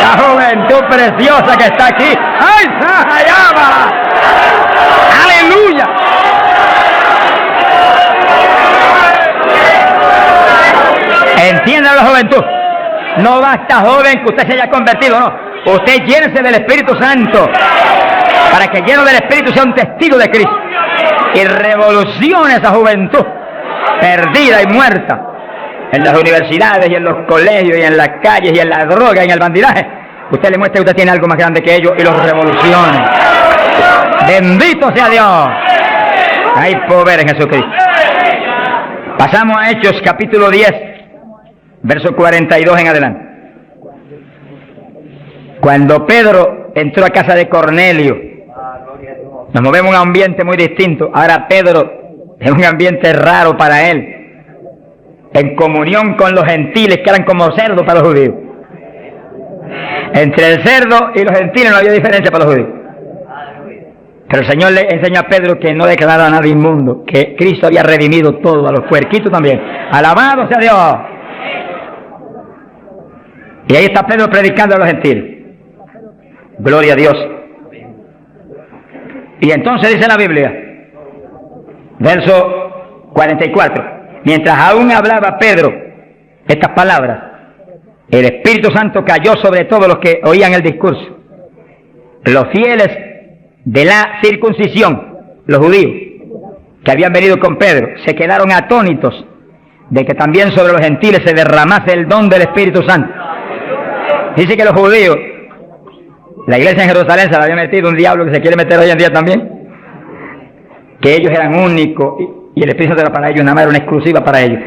La juventud preciosa que está aquí. ¡Ay, Sahayaba! ¡Aleluya! Entienda la juventud. No basta, joven, que usted se haya convertido, no. Usted llénese del Espíritu Santo para que lleno del Espíritu sea un testigo de Cristo y revolucione esa juventud perdida y muerta en las universidades y en los colegios y en las calles y en la droga y en el bandidaje. Usted le muestra que usted tiene algo más grande que ellos y los revolucione. Bendito sea Dios. Hay poder en Jesucristo. Pasamos a Hechos capítulo 10, verso 42 en adelante. Cuando Pedro entró a casa de Cornelio, nos movemos en un ambiente muy distinto. Ahora Pedro es un ambiente raro para él, en comunión con los gentiles que eran como cerdos para los judíos. Entre el cerdo y los gentiles no había diferencia para los judíos. Pero el Señor le enseñó a Pedro que no declarara nada inmundo, que Cristo había redimido todo, a los puerquitos también. Alabado sea Dios. Y ahí está Pedro predicando a los gentiles. Gloria a Dios. Y entonces dice la Biblia, verso 44, mientras aún hablaba Pedro estas palabras, el Espíritu Santo cayó sobre todos los que oían el discurso. Los fieles de la circuncisión, los judíos, que habían venido con Pedro, se quedaron atónitos de que también sobre los gentiles se derramase el don del Espíritu Santo. Dice que los judíos, la iglesia en Jerusalén se la había metido un diablo que se quiere meter hoy en día también, que ellos eran únicos y el Espíritu Santo era para ellos, nada más era una exclusiva para ellos.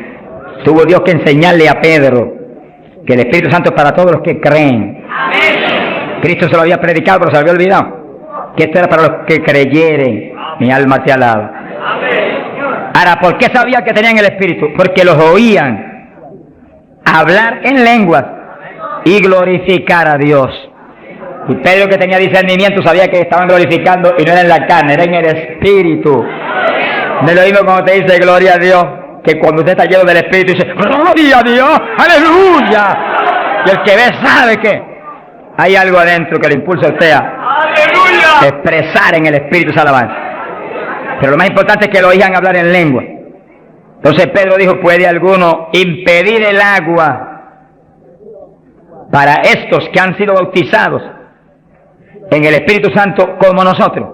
Tuvo Dios que enseñarle a Pedro que el Espíritu Santo es para todos los que creen. Amén. Cristo se lo había predicado, pero se lo había olvidado. Que esto era para los que creyeren. Mi alma te alaba. Ahora, ¿por qué sabía que tenían el Espíritu? Porque los oían hablar en lenguas y glorificar a Dios. Y Pedro, que tenía discernimiento, sabía que estaban glorificando y no era en la carne, era en el Espíritu. No es lo mismo cuando te dice gloria a Dios, que cuando usted está lleno del Espíritu dice gloria a Dios, aleluya. Y el que ve sabe que hay algo adentro que le impulsa a usted a expresar en el Espíritu esa alabanza. Pero lo más importante es que lo oigan hablar en lengua. Entonces Pedro dijo, ¿puede alguno impedir el agua para estos que han sido bautizados en el Espíritu Santo como nosotros?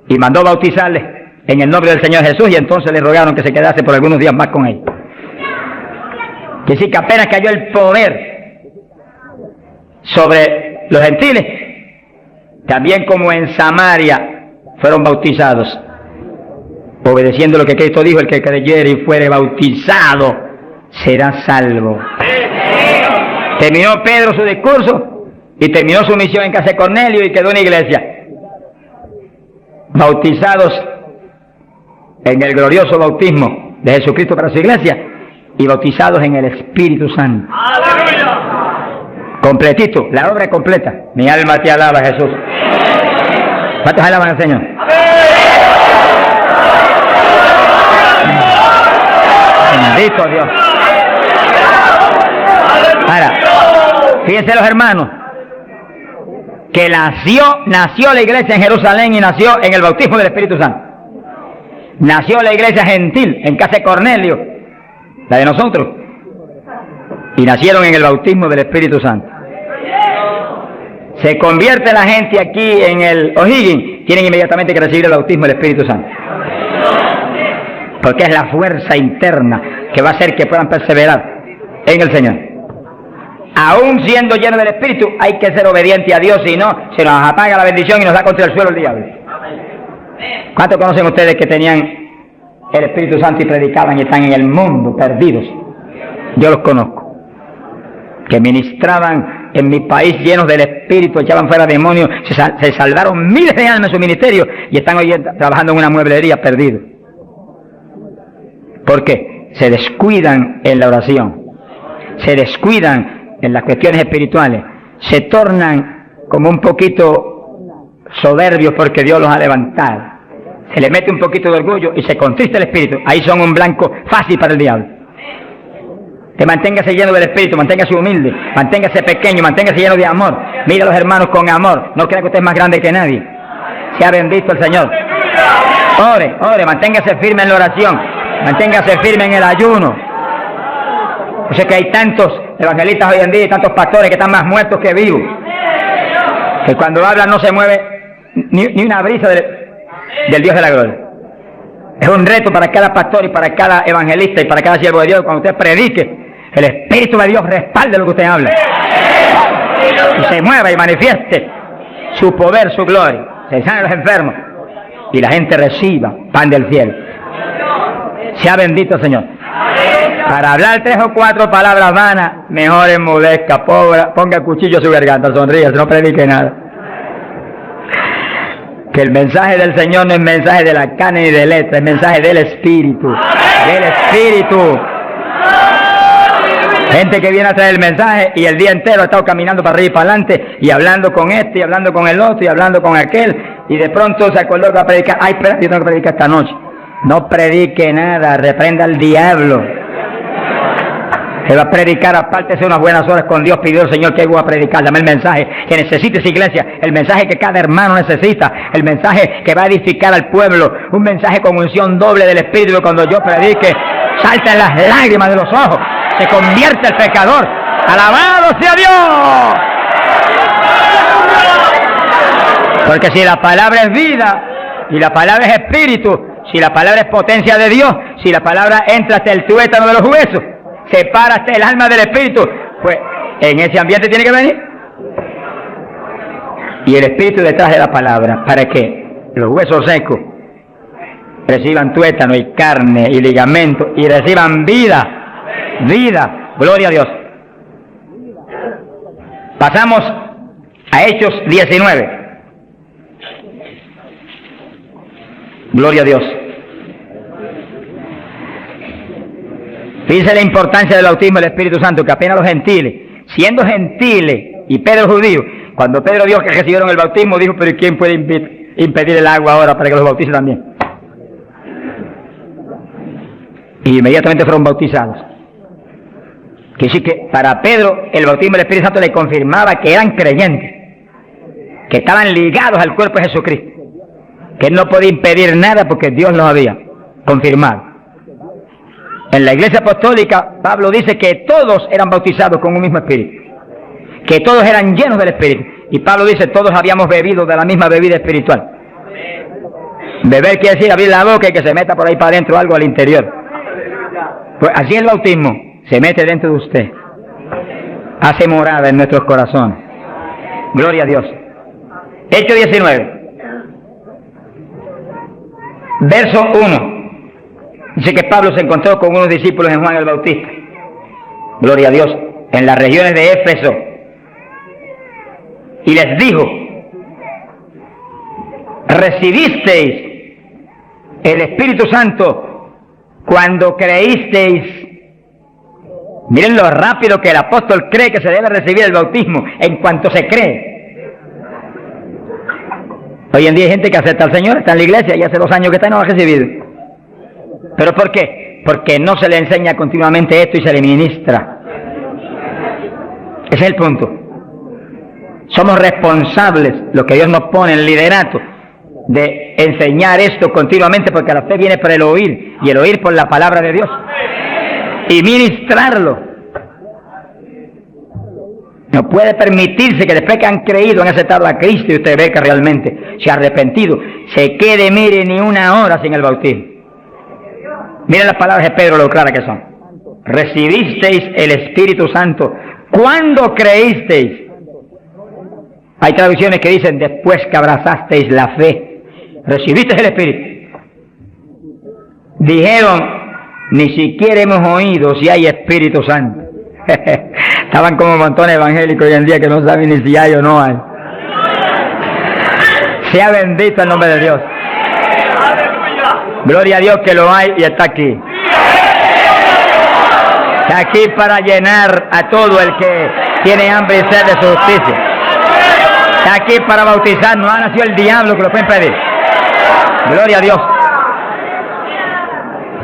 Y mandó bautizarles en el nombre del Señor Jesús, y entonces le rogaron que se quedase por algunos días más con ellos. Que sí, que apenas cayó el poder sobre los gentiles, también como en Samaria fueron bautizados. obedeciendo lo que Cristo dijo, el que creyere y fuere bautizado será salvo. Terminó Pedro su discurso y terminó su misión en casa de Cornelio y quedó en la iglesia. Bautizados en el glorioso bautismo de Jesucristo para su iglesia y bautizados en el Espíritu Santo. ¡Aleluya! Completito, la obra es completa. Mi alma te alaba, Jesús. ¿Cuántos alaban al Señor? Bendito Dios. Ahora, fíjense los hermanos, que nació la iglesia en Jerusalén y nació en el bautismo del Espíritu Santo. Nació la iglesia gentil en casa de Cornelio, la de nosotros, y nacieron en el bautismo del Espíritu Santo. Se convierte la gente aquí en el O'Higgins, tienen inmediatamente que recibir el bautismo del Espíritu Santo, porque es la fuerza interna que va a hacer que puedan perseverar en el Señor. Aún siendo lleno del Espíritu, hay que ser obediente a Dios, si no, se nos apaga la bendición y nos da contra el suelo el diablo. ¿Cuántos conocen ustedes que tenían el Espíritu Santo y predicaban y están en el mundo perdidos? Yo los conozco, que ministraban en mi país llenos del Espíritu, echaban fuera demonios, se salvaron miles de almas en su ministerio y están hoy trabajando en una mueblería perdidos. ¿Por qué? Se descuidan en la oración, se descuidan en las cuestiones espirituales, se tornan como un poquito soberbios porque Dios los ha levantado, se le mete un poquito de orgullo y se contrista el espíritu. Ahí son un blanco fácil para el diablo. Que manténgase lleno del Espíritu, manténgase humilde, manténgase pequeño, manténgase lleno de amor. Mira a los hermanos con amor, no crea que usted es más grande que nadie. Sea bendito el Señor. Ore, manténgase firme en la oración, manténgase firme en el ayuno. O sea que hay tantos evangelistas hoy en día y tantos pastores que están más muertos que vivos, que cuando hablan no se mueve ni una brisa del Dios de la gloria. Es un reto para cada pastor y para cada evangelista y para cada siervo de Dios. Cuando usted predique, el Espíritu de Dios respalde lo que usted habla y se mueva y manifieste su poder, su gloria, se sanen los enfermos y la gente reciba pan del cielo. Sea bendito el Señor. Para hablar 3 o 4 palabras vanas, mejor enmudezca, ponga el cuchillo a su garganta, sonríe, no predique nada. Que el mensaje del Señor no es mensaje de la carne ni de letra, es mensaje del Espíritu. Del Espíritu. Gente que viene a traer el mensaje y el día entero ha estado caminando para arriba y para adelante y hablando con este y hablando con el otro y hablando con aquel y de pronto se acordó que va a predicar. Ay, espera, yo tengo que predicar esta noche. No predique nada, reprenda al diablo. Se va a predicar, apártese unas buenas horas con Dios, pidió el Señor que voy a predicar, dame el mensaje que necesita esa iglesia, el mensaje que cada hermano necesita, el mensaje que va a edificar al pueblo, un mensaje con unción doble del Espíritu, que cuando yo predique, saltan las lágrimas de los ojos, se convierte el pecador, alabado sea Dios. Porque si la palabra es vida, y la palabra es espíritu, si la palabra es potencia de Dios, si la palabra entra hasta el tuétano de los huesos, separa hasta el alma del espíritu, pues en ese ambiente tiene que venir. Y el espíritu detrás de la palabra, para que los huesos secos reciban tuétano y carne y ligamento y reciban vida, vida, gloria a Dios. Pasamos a Hechos 19. Gloria a Dios. Fíjense la importancia del bautismo del Espíritu Santo, que apenas los gentiles, siendo gentiles y Pedro judío, cuando Pedro dijo que recibieron el bautismo, dijo, pero ¿quién puede impedir el agua ahora para que los bautice también? Y inmediatamente fueron bautizados. Quiere decir que para Pedro el bautismo del Espíritu Santo le confirmaba que eran creyentes, que estaban ligados al cuerpo de Jesucristo, que él no podía impedir nada porque Dios los había confirmado. En la iglesia apostólica, Pablo dice que todos eran bautizados con un mismo espíritu, que todos eran llenos del Espíritu. Y Pablo dice, todos habíamos bebido de la misma bebida espiritual. Beber quiere decir abrir la boca y que se meta por ahí para adentro algo al interior. Pues así el bautismo se mete dentro de usted, hace morada en nuestros corazones. Gloria a Dios. Hechos 19, verso 1. Dice que Pablo se encontró con unos discípulos en Juan el Bautista, gloria a Dios, en las regiones de Éfeso, y les dijo: ¿recibisteis el Espíritu Santo cuando creísteis? Miren lo rápido que el apóstol cree que se debe recibir el bautismo, en cuanto se cree. Hoy en día hay gente que acepta al Señor, está en la iglesia y hace 2 años que está y no lo ha recibido. ¿Pero por qué? Porque no se le enseña continuamente esto y se le ministra. Ese es el punto. Somos responsables, los que Dios nos pone en liderato, de enseñar esto continuamente, porque la fe viene por el oír, y el oír por la palabra de Dios, y ministrarlo. No puede permitirse que después que han creído, han aceptado a Cristo, y usted ve que realmente se ha arrepentido, se quede, mire, ni una hora sin el bautismo. Miren las palabras de Pedro, lo claras que son. Recibisteis el Espíritu Santo cuando creísteis. Hay traducciones que dicen después que abrazasteis la fe. Recibisteis el Espíritu. Dijeron: ni siquiera hemos oído si hay Espíritu Santo. Estaban como montones evangélicos hoy en día que no saben ni si hay o no hay. Sea bendito el nombre de Dios. Gloria a Dios que lo hay y está aquí. Está aquí para llenar a todo el que tiene hambre y sed de su justicia. Está aquí para bautizar. No ha nacido el diablo que lo pueden pedir. Gloria a Dios.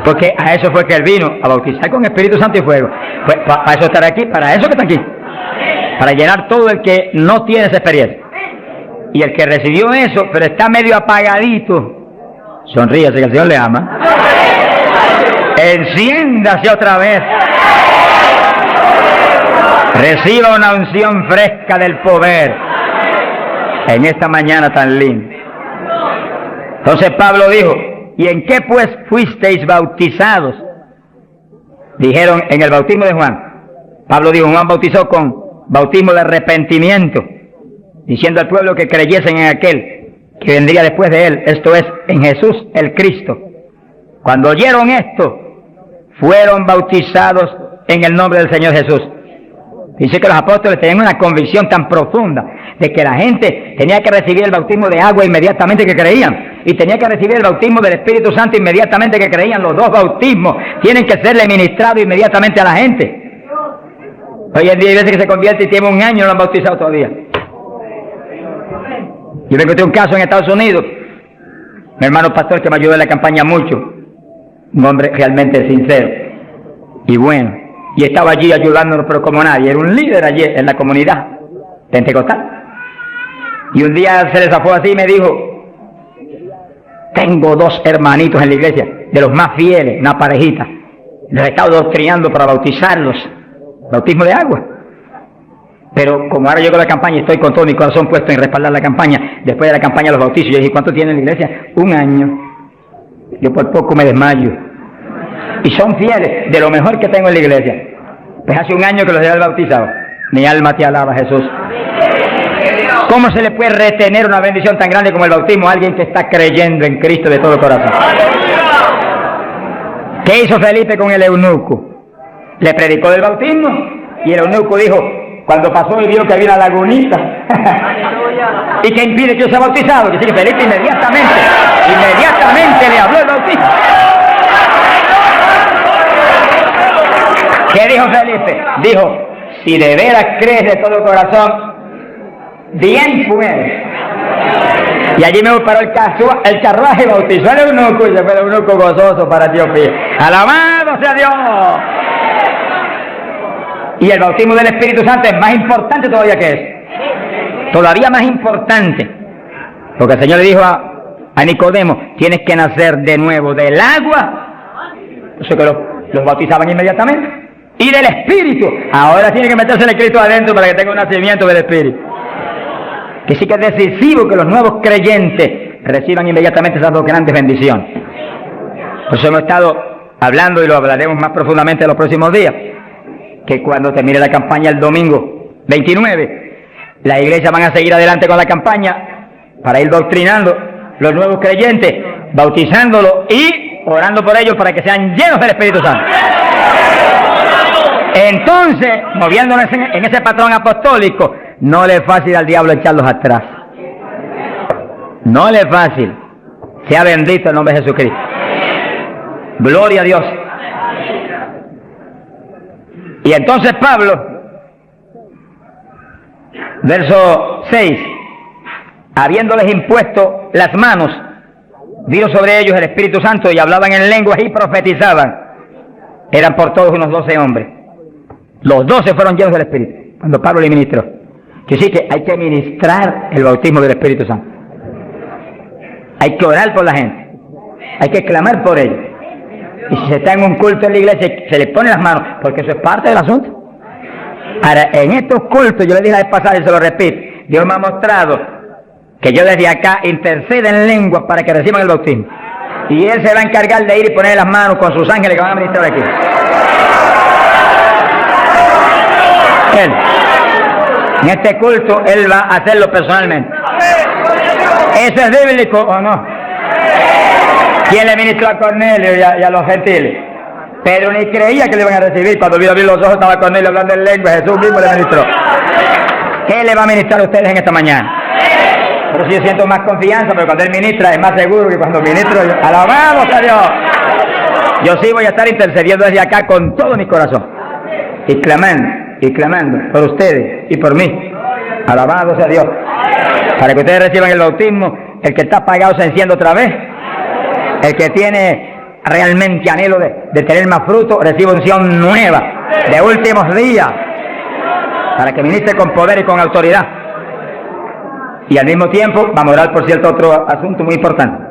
Porque a eso fue que él vino, a bautizar con Espíritu Santo y fuego. Pues para eso estar aquí, para eso que está aquí. Para llenar todo el que no tiene esa experiencia. Y el que recibió eso, pero está medio apagadito, sonríase que el Señor le ama. Enciéndase otra vez. Reciba una unción fresca del poder en esta mañana tan linda. Entonces Pablo dijo: ¿y en qué pues fuisteis bautizados? Dijeron: en el bautismo de Juan. Pablo dijo: Juan bautizó con bautismo de arrepentimiento, diciendo al pueblo que creyesen en aquel que vendría después de él, esto es, en Jesús el Cristo. Cuando oyeron esto, fueron bautizados en el nombre del Señor Jesús. Dice que los apóstoles tenían una convicción tan profunda de que la gente tenía que recibir el bautismo de agua inmediatamente que creían, y tenía que recibir el bautismo del Espíritu Santo inmediatamente que creían. Los dos bautismos tienen que serle ministrados inmediatamente a la gente. Hoy en día hay veces que se convierte y tiene 1 año y no lo han bautizado todavía. Yo me encontré un caso en Estados Unidos, mi hermano pastor que me ayudó en la campaña mucho, un hombre realmente sincero y bueno, y estaba allí ayudándonos pero como nadie, era un líder allí en la comunidad pentecostal. Y un día se le zafó así y me dijo: tengo 2 hermanitos en la iglesia, de los más fieles, una parejita, los he estado doctrinando para bautizarlos, bautismo de agua. Pero como ahora llego a la campaña y estoy con todo mi corazón puesto en respaldar la campaña, después de la campaña los bautizos. Yo dije: ¿cuánto tienen en la iglesia? 1 año. Yo por poco me desmayo. Y son fieles, de lo mejor que tengo en la iglesia. Pues hace 1 año que los he bautizado. Mi alma te alaba, Jesús. ¿Cómo se le puede retener una bendición tan grande como el bautismo a alguien que está creyendo en Cristo de todo corazón? ¿Qué hizo Felipe con el eunuco? Le predicó del bautismo y el eunuco dijo, cuando pasó y vio que había una lagunita, ¿y qué impide que yo sea bautizado? Que sí, que Felipe inmediatamente le habló el bautismo. ¿Qué dijo Felipe? Dijo, si de veras crees de todo corazón, bien puedes. Y allí me paró el carruaje, bautizó al eunuco y se fue el eunuco gozoso para Dios. ¡Alabado sea Dios! Y el bautismo del Espíritu Santo es más importante todavía que eso. Todavía más importante. Porque el Señor le dijo a Nicodemo, tienes que nacer de nuevo del agua. Entonces que los bautizaban inmediatamente. Y del Espíritu. Ahora tiene que meterse el Espíritu adentro para que tenga un nacimiento del Espíritu. Que sí que es decisivo que los nuevos creyentes reciban inmediatamente esas 2 grandes bendiciones. Por eso hemos estado hablando y lo hablaremos más profundamente en los próximos días. Que cuando termine la campaña el domingo 29, la iglesia van a seguir adelante con la campaña para ir doctrinando los nuevos creyentes, bautizándolos y orando por ellos para que sean llenos del Espíritu Santo. Entonces, moviéndonos en ese patrón apostólico, no le es fácil al diablo echarlos atrás. No le es fácil. Sea bendito el nombre de Jesucristo. Gloria a Dios. Y entonces Pablo, verso 6, habiéndoles impuesto las manos, vino sobre ellos el Espíritu Santo y hablaban en lenguas y profetizaban. Eran por todos unos 12 hombres. Los 12 fueron llenos del Espíritu cuando Pablo le ministró. Que sí que hay que ministrar el bautismo del Espíritu Santo. Hay que orar por la gente. Hay que clamar por ellos. Y si se está en un culto en la iglesia, se le pone las manos, porque eso es parte del asunto. Ahora, en estos cultos, yo le dije la vez pasada y se lo repito, Dios me ha mostrado que yo desde acá intercedo en lenguas para que reciban el bautismo. Y Él se va a encargar de ir y poner las manos con sus ángeles que van a ministrar aquí. Él. En este culto, Él va a hacerlo personalmente. ¿Eso es bíblico o no? ¿Quién le ministró a Cornelio y a los gentiles? Pedro ni creía que le iban a recibir. Cuando vio abrir los ojos estaba Cornelio hablando en lengua. Jesús mismo le ministró. ¿Qué le va a ministrar a ustedes en esta mañana? Por eso yo siento más confianza, pero cuando Él ministra es más seguro que cuando ministro yo. ¡Alabado sea Dios! Yo sí voy a estar intercediendo desde acá con todo mi corazón. Y clamando por ustedes y por mí. Alabado sea Dios. Para que ustedes reciban el bautismo, el que está apagado se enciende otra vez. El que tiene realmente anhelo de tener más fruto, recibe unción nueva, de últimos días, para que ministre con poder y con autoridad. Y al mismo tiempo, vamos a orar por cierto otro asunto muy importante.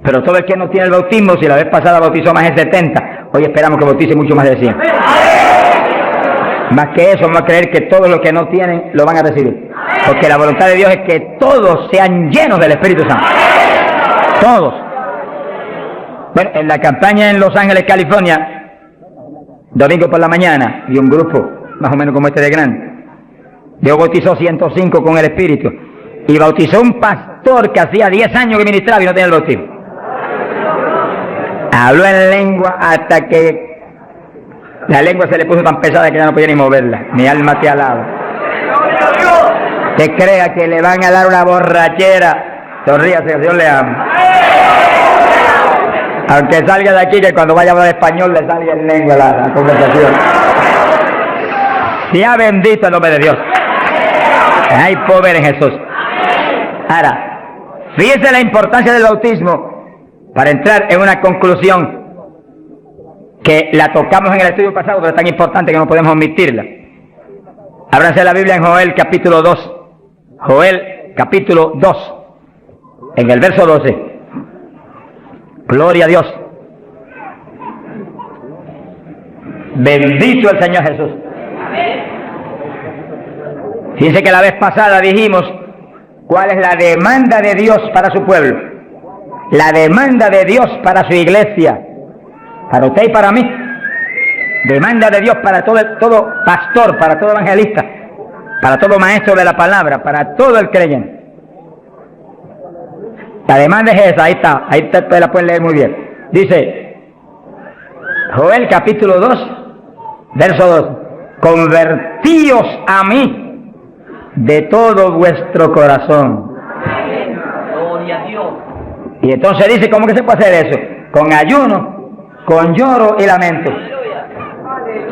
Pero todo el que no tiene el bautismo, si la vez pasada bautizó más de 70, hoy esperamos que bautice mucho más de 100. Más que eso, vamos a creer que todos los que no tienen lo van a recibir. Porque la voluntad de Dios es que todos sean llenos del Espíritu Santo. Todos. Bueno, en la campaña en Los Ángeles, California, domingo por la mañana, y un grupo más o menos como este de grande, Dios bautizó 105 con el Espíritu. Y bautizó un pastor que hacía 10 años que ministraba y no tenía el bautismo. Habló en lengua hasta que la lengua se le puso tan pesada que ya no podía ni moverla. Mi alma te alaba. Que crea que le van a dar una borrachera. Sonríase, Dios le ama. Aunque salga de aquí, que cuando vaya a hablar español le salga en lengua la conversación. Sea bendito el nombre de Dios. Hay poder en Jesús. Ahora, fíjese la importancia del bautismo para entrar en una conclusión que la tocamos en el estudio pasado, pero es tan importante que no podemos omitirla. Ábranse la Biblia en Joel capítulo 2. Joel capítulo 2, en el verso 12. Gloria a Dios. Bendito el Señor Jesús. Fíjense que la vez pasada dijimos cuál es la demanda de Dios para su pueblo. La demanda de Dios para su iglesia. Para usted y para mí. Demanda de Dios para todo pastor, para todo evangelista, para todo maestro de la palabra, para todo el creyente. La demanda es esa, ahí está, ustedes la pueden leer muy bien. Dice, Joel capítulo 2, verso 2, convertíos a mí de todo vuestro corazón. Y entonces dice, ¿cómo que se puede hacer eso? Con ayuno, con lloro y lamento.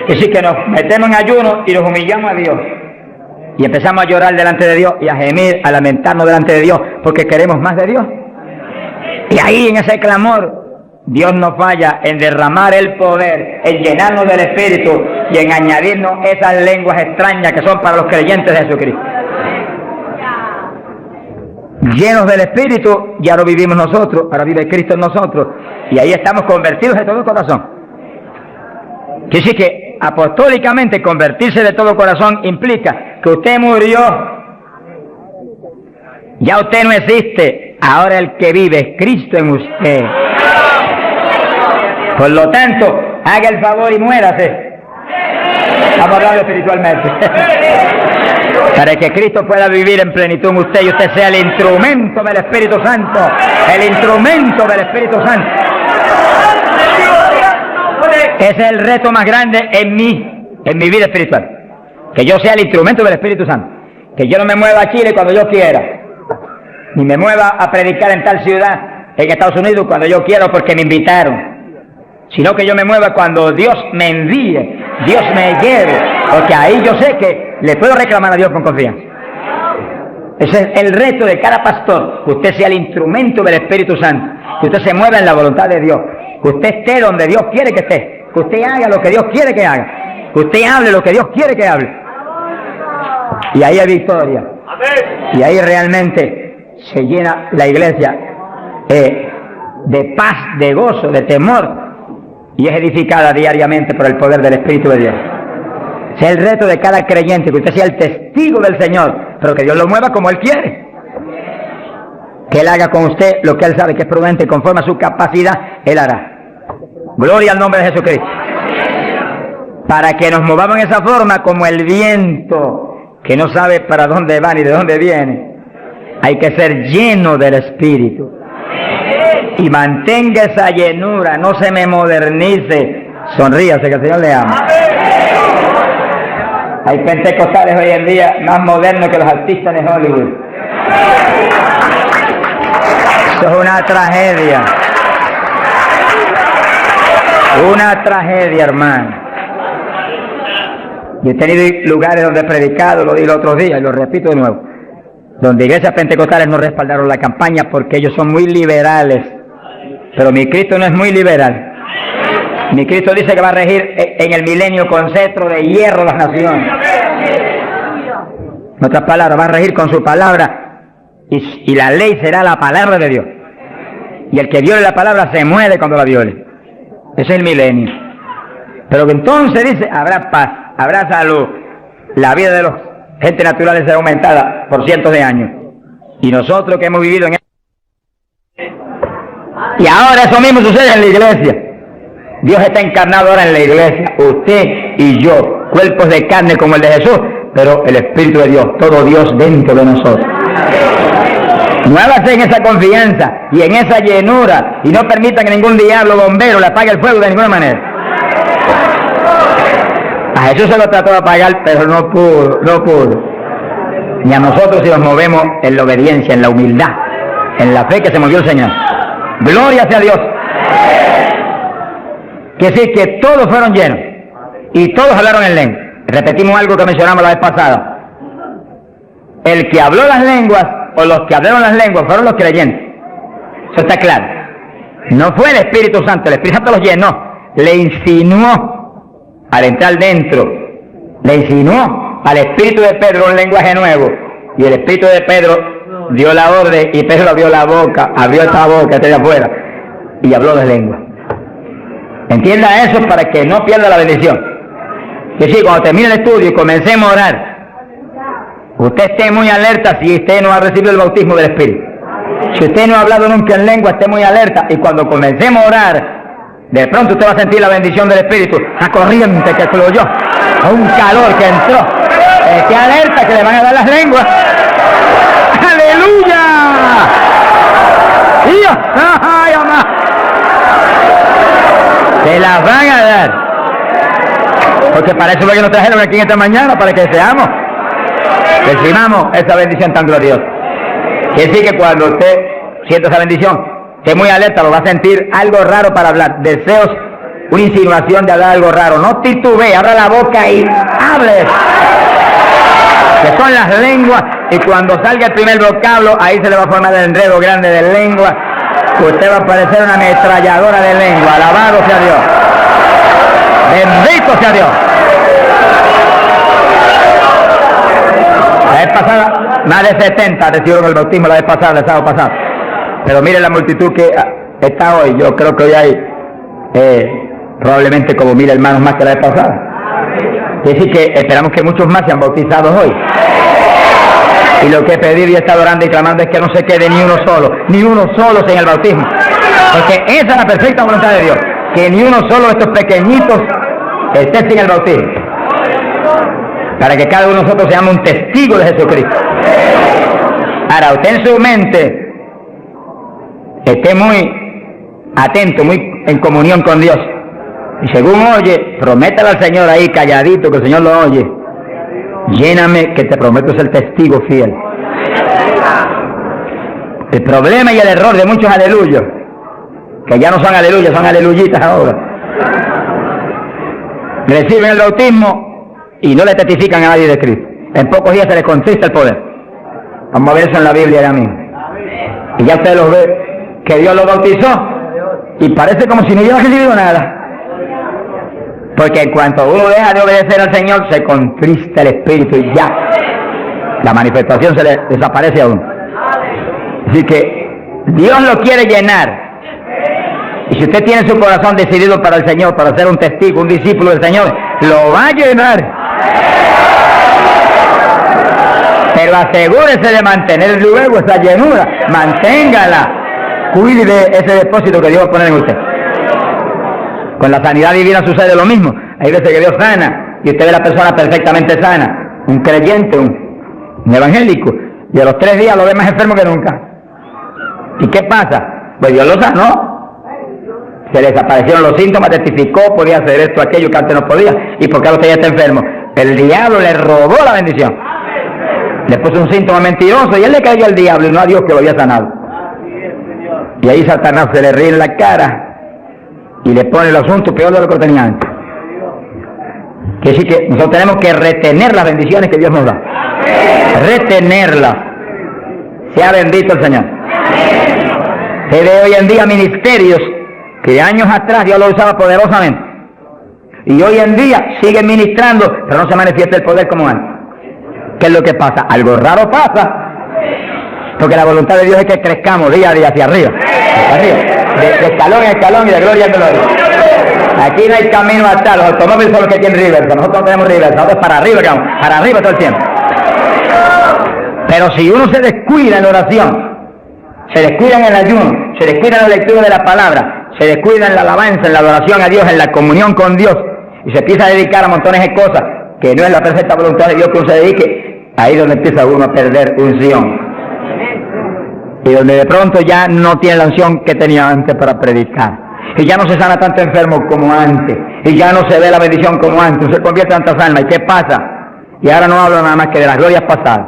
Es decir, que nos metemos en ayuno y nos humillamos a Dios. Y empezamos a llorar delante de Dios y a gemir, a lamentarnos delante de Dios, porque queremos más de Dios. Y ahí en ese clamor, Dios no falla en derramar el poder, en llenarnos del Espíritu y en añadirnos esas lenguas extrañas que son para los creyentes de Jesucristo. Llenos del Espíritu, ya lo vivimos nosotros, ahora vive Cristo en nosotros, y ahí estamos convertidos de todo corazón. Quiere decir que apostólicamente convertirse de todo corazón implica que usted murió, ya usted no existe, ahora el que vive es Cristo en usted. Por lo tanto, haga el favor y muérase. Vamos a hablar espiritualmente. Para que Cristo pueda vivir en plenitud en usted y usted sea el instrumento del Espíritu Santo. El instrumento del Espíritu Santo. Ese es el reto más grande en mi vida espiritual. Que yo sea el instrumento del Espíritu Santo. Que yo no me mueva a Chile cuando yo quiera, ni me mueva a predicar en tal ciudad en Estados Unidos cuando yo quiero porque me invitaron, sino que yo me mueva cuando Dios me envíe, Dios me lleve, porque ahí yo sé que le puedo reclamar a Dios con confianza. Ese es el reto de cada pastor, que usted sea el instrumento del Espíritu Santo, que usted se mueva en la voluntad de Dios, que usted esté donde Dios quiere que esté, que usted haga lo que Dios quiere que haga, que usted hable lo que Dios quiere que hable. Y ahí hay victoria. Y ahí realmente se llena la iglesia de paz, de gozo, de temor, y es edificada diariamente por el poder del Espíritu de Dios. Ese es el reto de cada creyente, que usted sea el testigo del Señor, pero que Dios lo mueva como Él quiere. Que Él haga con usted lo que Él sabe que es prudente, conforme a su capacidad, Él hará. Gloria al nombre de Jesucristo. Para que nos movamos en esa forma como el viento, que no sabe para dónde va ni de dónde viene. Hay que ser lleno del Espíritu. Y mantenga esa llenura, no se me modernice. Sonríase, que el Señor le ama. Hay pentecostales hoy en día más modernos que los artistas de Hollywood. Eso es una tragedia. Una tragedia, hermano. Y he tenido lugares donde he predicado, lo di el otro día y lo repito de nuevo, donde iglesias pentecostales no respaldaron la campaña porque ellos son muy liberales. Pero mi Cristo no es muy liberal. Mi Cristo dice que va a regir en el milenio con cetro de hierro las naciones. En otras palabras, va a regir con su palabra y la ley será la palabra de Dios. Y el que viole la palabra se muere cuando la viole. Ese es el milenio. Pero que entonces dice, habrá paz, habrá salud, la vida de los gente naturales será aumentada por cientos de años. Y nosotros que hemos vivido en y ahora eso mismo sucede en la iglesia. Dios está encarnado ahora en la iglesia, usted y yo, cuerpos de carne como el de Jesús, pero el Espíritu de Dios, todo Dios dentro de nosotros. Muévase en esa confianza y en esa llenura y no permita que ningún diablo bombero le apague el fuego de ninguna manera. A Jesús se lo trató de apagar, pero no pudo. Ni a nosotros si nos movemos en la obediencia, en la humildad, en la fe que se movió el Señor. Gloria sea a Dios. Que sí, que todos fueron llenos y todos hablaron en lengua. Repetimos algo que mencionamos la vez pasada. El que habló las lenguas o los que hablaron las lenguas fueron los creyentes. Eso está claro. No fue el Espíritu Santo, el Espíritu Santo los llenó, le insinuó al entrar dentro, le insinuó al Espíritu de Pedro un lenguaje nuevo, y el Espíritu de Pedro dio la orden y Pedro abrió la boca, abrió esta boca de afuera y habló de lengua. Entienda eso para que no pierda la bendición. Que sí, cuando termine el estudio y comencemos a orar, usted esté muy alerta si usted no ha recibido el bautismo del Espíritu. Si usted no ha hablado nunca en lengua, esté muy alerta, y cuando comencemos a orar, de pronto usted va a sentir la bendición del Espíritu, la corriente que fluyó, un calor que entró. Esté alerta que le van a dar las lenguas. ¡Aleluya! ¡Dios! ¡Ay, mamá! Se las van a dar. Porque para eso es lo que nos trajeron aquí en esta mañana, para que seamos, recibamos esa bendición tan gloriosa. Quiere decir que cuando usted sienta esa bendición, esté muy alerta, lo va a sentir algo raro para hablar, deseos, una insinuación de hablar algo raro. No titubee, abra la boca y hable. Que son las lenguas, y cuando salga el primer vocablo, ahí se le va a formar el enredo grande de lengua. Usted va a parecer una ametralladora de lengua. Alabado sea Dios. Bendito sea Dios. La vez pasada, más de 70 recibieron el bautismo la vez pasada, el sábado pasado. Pero mire la multitud que está hoy. Yo creo que hoy hay probablemente como 1000 hermanos más que la vez pasada. Es decir que esperamos que muchos más sean bautizados hoy. Y lo que he pedido y he estado orando y clamando es que no se quede ni uno solo sin el bautismo. Porque esa es la perfecta voluntad de Dios. Que ni uno solo de estos pequeñitos esté sin el bautismo. Para que cada uno de nosotros seamos un testigo de Jesucristo. Ahora, usted en su mente esté muy atento, muy en comunión con Dios. Y según oye, prométale al Señor ahí calladito, que el Señor lo oye. Lléname, que te prometo ser testigo fiel. El problema y el error de muchos aleluyos, que ya no son aleluyas, son aleluyitas ahora, reciben el bautismo y no le testifican a nadie de Cristo. En pocos días se les contrista el poder. Vamos a ver eso en la Biblia ya mismo. Y ya ustedes los ven, que Dios los bautizó y parece como si no hubiera recibido nada. Porque en cuanto uno deja de obedecer al Señor, se contrista el Espíritu y ya la manifestación se le desaparece a uno. Así que Dios lo quiere llenar. Y si usted tiene su corazón decidido para el Señor, para ser un testigo, un discípulo del Señor, lo va a llenar. Pero asegúrese de mantener luego esa llenura, manténgala, cuide de ese depósito que Dios va a poner en usted. Con la sanidad divina sucede lo mismo. Hay veces que Dios sana y usted ve a la persona perfectamente sana, un creyente, un evangélico, y a los 3 días lo ve más enfermo que nunca. ¿Y qué pasa? Pues Dios lo sanó. Se le desaparecieron los síntomas, testificó, podía hacer esto, aquello que antes no podía. ¿Y por qué usted ya está enfermo? El diablo le robó la bendición. Le puso un síntoma mentiroso y él le cayó al diablo y no a Dios que lo había sanado. Y ahí Satanás se le ríe en la cara y le pone el asunto peor de lo que tenía antes. Quiere decir que nosotros tenemos que retener las bendiciones que Dios nos da. Retenerlas. Sea bendito el Señor. Se ve hoy en día ministerios que años atrás Dios lo usaba poderosamente. Y hoy en día siguen ministrando, pero no se manifiesta el poder como antes. ¿Qué es lo que pasa? Algo raro pasa. Porque la voluntad de Dios es que crezcamos día a día hacia arriba. De escalón en escalón y de gloria en gloria. Aquí no hay camino atrás, los automóviles son los que tienen reversa, nosotros no tenemos reversa, nosotros para arriba todo el tiempo. Pero si uno se descuida en la oración, se descuida en el ayuno, se descuida en la lectura de la palabra, se descuida en la alabanza, en la adoración a Dios, en la comunión con Dios, y se empieza a dedicar a montones de cosas que no es la perfecta voluntad de Dios que uno se dedique, ahí es donde empieza uno a perder unción. Y donde de pronto ya no tiene la unción que tenía antes para predicar. Y ya no se sana tanto enfermo como antes. Y ya no se ve la bendición como antes. No se convierte en tantas almas. ¿Y qué pasa? Y ahora no hablo nada más que de las glorias pasadas.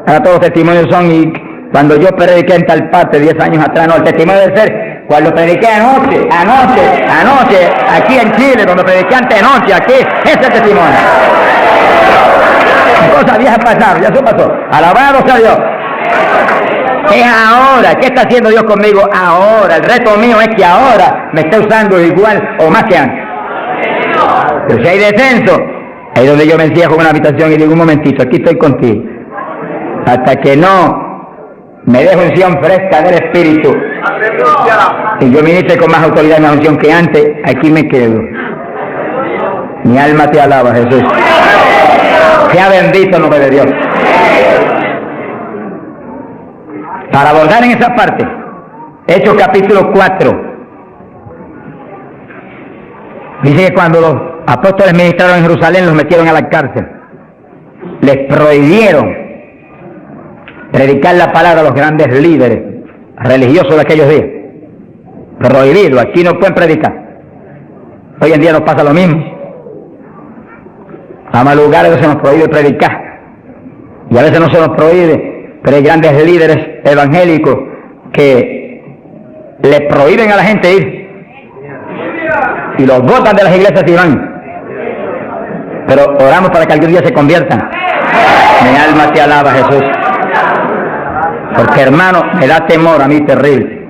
Ahora todos los testimonios son, y cuando yo prediqué en tal parte 10 años atrás, no, el testimonio debe ser cuando prediqué anoche, aquí en Chile, cuando prediqué antenoche, aquí, ese es el testimonio. Cosas viejas pasaron, ya eso pasó. Alabado sea Dios. Es ahora. ¿Qué está haciendo Dios conmigo ahora? El reto mío es que ahora me esté usando igual o más que antes. Pero si hay descenso, ahí es donde yo me encierro en una habitación y digo, un momentito, aquí estoy contigo. Hasta que no me dejo unción fresca del Espíritu y yo ministre con más autoridad y más unción que antes, aquí me quedo. Mi alma te alaba, Jesús. Sea bendito el nombre de Dios. Para abordar en esa parte, Hechos capítulo 4, dice que cuando los apóstoles ministraron en Jerusalén, los metieron a la cárcel. Les prohibieron predicar la palabra a los grandes líderes religiosos de aquellos días. Prohibido, aquí no pueden predicar. Hoy en día nos pasa lo mismo. A más lugares se nos prohíbe predicar. Y a veces no se nos prohíbe. Pero hay grandes líderes evangélicos que les prohíben a la gente ir y los botan de las iglesias y van. Pero oramos para que algún día se conviertan. Mi alma te alaba, Jesús. Porque, hermano, me da temor a mí terrible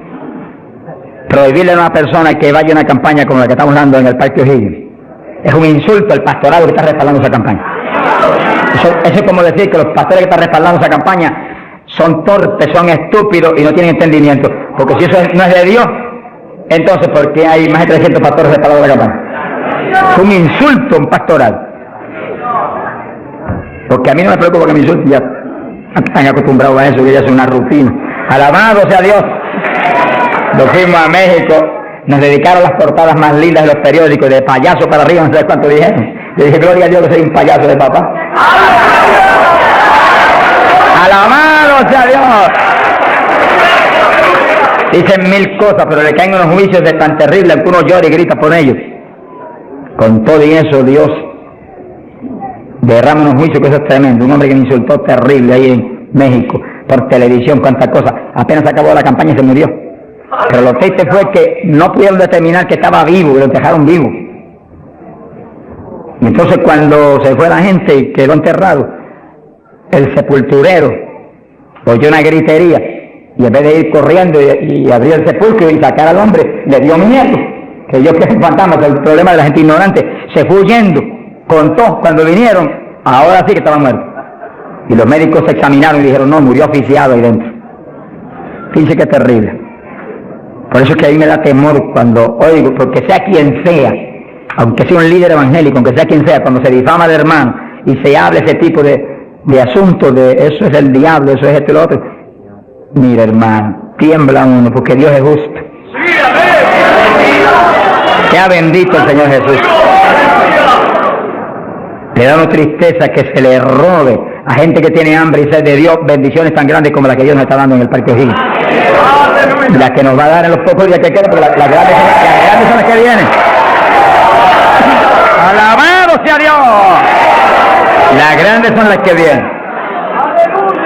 prohibirle a una persona que vaya a una campaña como la que estamos dando en el Parque O'Higgins. Es un insulto al pastorado que está respaldando esa campaña. Eso es como decir que los pastores que están respaldando esa campaña son torpes, son estúpidos y no tienen entendimiento. Porque si eso no es de Dios, entonces ¿por qué hay más de 300 pastores respaldados de la campaña? Es un insulto a un pastorado. Porque a mí no me preocupa que me insulten, ya están acostumbrados a eso, que ya es una rutina. Alabado sea Dios. Nos fuimos a México, nos dedicaron las portadas más lindas de los periódicos, de payaso para arriba, no sé cuánto dijeron. Yo dije, gloria a Dios que soy un payaso de papá. Alabado sea Dios. Dicen 1000 cosas, pero le caen unos juicios de tan terribles que uno llora y grita por ellos. Con todo y eso, Dios derrama unos juicios que eso es tremendo. Un hombre que me insultó terrible ahí en México, por televisión, cuántas cosas. Apenas acabó la campaña y se murió. Pero lo triste fue que no pudieron determinar que estaba vivo y lo dejaron vivo. Y entonces cuando se fue la gente y quedó enterrado, el sepulturero oyó una gritería y en vez de ir corriendo y abrir el sepulcro y sacar al hombre, le dio miedo. Que yo que es un fantasma, que el problema de la gente ignorante, se fue huyendo. Contó cuando vinieron, ahora sí que estaba muerto. Y los médicos se examinaron y dijeron, no, murió asfixiado ahí dentro. Fíjense qué terrible. Por eso es que a mí me da temor cuando oigo, porque sea quien sea, aunque sea un líder evangélico, aunque sea quien sea, cuando se difama de hermano y se habla ese tipo de asuntos, de eso es el diablo, eso es esto y lo otro. Mira, hermano, tiembla uno porque Dios es justo. Sea bendito el Señor Jesús. Le da una tristeza que se le robe a gente que tiene hambre y sed de Dios bendiciones tan grandes como las que Dios nos está dando en el Parque O'Higgins. Las que nos va a dar en los pocos días que quedan, porque las grandes son las que vienen. ¡Alabado sea Dios! Las grandes son las que vienen.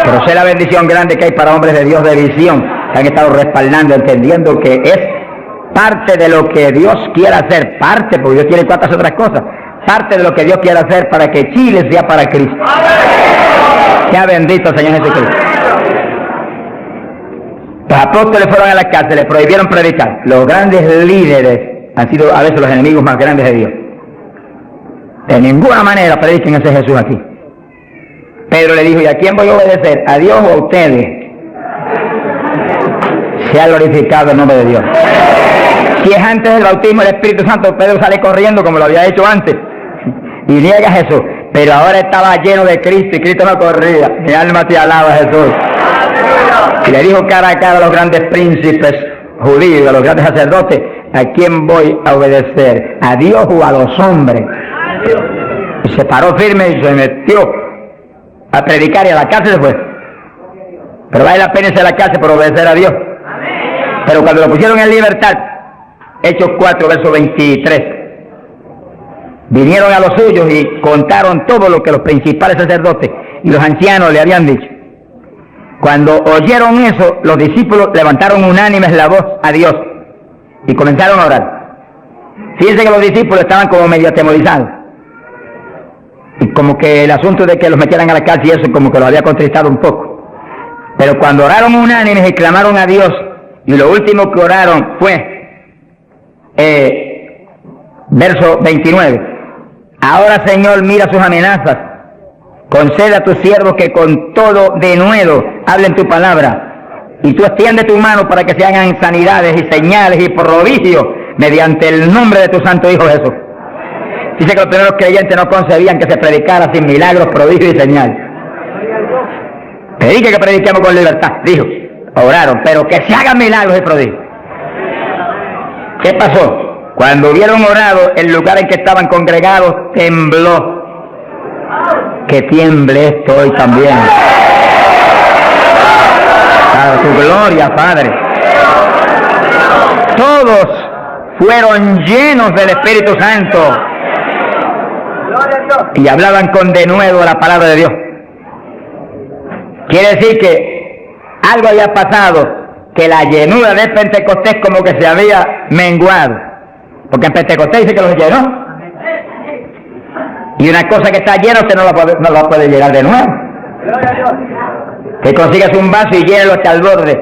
Pero sé la bendición grande que hay para hombres de Dios de visión, que han estado respaldando, entendiendo que es parte de lo que Dios quiere hacer, parte, porque Dios quiere cuantas otras cosas, parte de lo que Dios quiere hacer para que Chile sea para Cristo. Sea bendito el Señor Jesucristo. Los apóstoles fueron a la cárcel, les prohibieron predicar. Los grandes líderes han sido a veces los enemigos más grandes de Dios. De ninguna manera prediquen ese Jesús aquí. Pedro le dijo, ¿y a quién voy a obedecer? ¿A Dios o a ustedes? Sea glorificado el nombre de Dios. Si es antes del bautismo del Espíritu Santo, Pedro sale corriendo como lo había hecho antes y niega a Jesús. Pero ahora estaba lleno de Cristo y Cristo no corría. Mi alma te alaba, Jesús. Y le dijo cara a cara a los grandes príncipes judíos, a los grandes sacerdotes, ¿a quién voy a obedecer? ¿A Dios o a los hombres? Y se paró firme y se metió a predicar y a la cárcel se fue. Pero vale la pena irse a la cárcel por obedecer a Dios. Pero cuando lo pusieron en libertad, Hechos 4, verso 23, vinieron a los suyos y contaron todo lo que los principales sacerdotes y los ancianos le habían dicho. Cuando oyeron eso, los discípulos levantaron unánimes la voz a Dios y comenzaron a orar. Fíjense que los discípulos estaban como medio atemorizados. Y como que el asunto de que los metieran a la cárcel y eso como que los había contristado un poco. Pero cuando oraron unánimes y clamaron a Dios, y lo último que oraron fue, verso 29, ahora Señor mira sus amenazas, concede a tus siervos que con todo denuedo hablen tu palabra, y tú extiende tu mano para que se hagan sanidades y señales y prodigios mediante el nombre de tu santo Hijo Jesús. Dice que los primeros creyentes no concebían que se predicara sin milagros, prodigios y señales. Predique que prediquemos con libertad, dijo. Oraron, pero que se hagan milagros y prodigios. ¿Qué pasó? Cuando hubieron orado, el lugar en que estaban congregados tembló. Que tiemble esto hoy también. Para tu gloria, Padre. Todos fueron llenos del Espíritu Santo y hablaban con denuedo la palabra de Dios. Quiere decir que algo había pasado, que la llenura de Pentecostés como que se había menguado, porque en Pentecostés dice que los llenó, y una cosa que está llena usted no la puede llenar de nuevo. Que consigas un vaso y llénelo hasta el borde,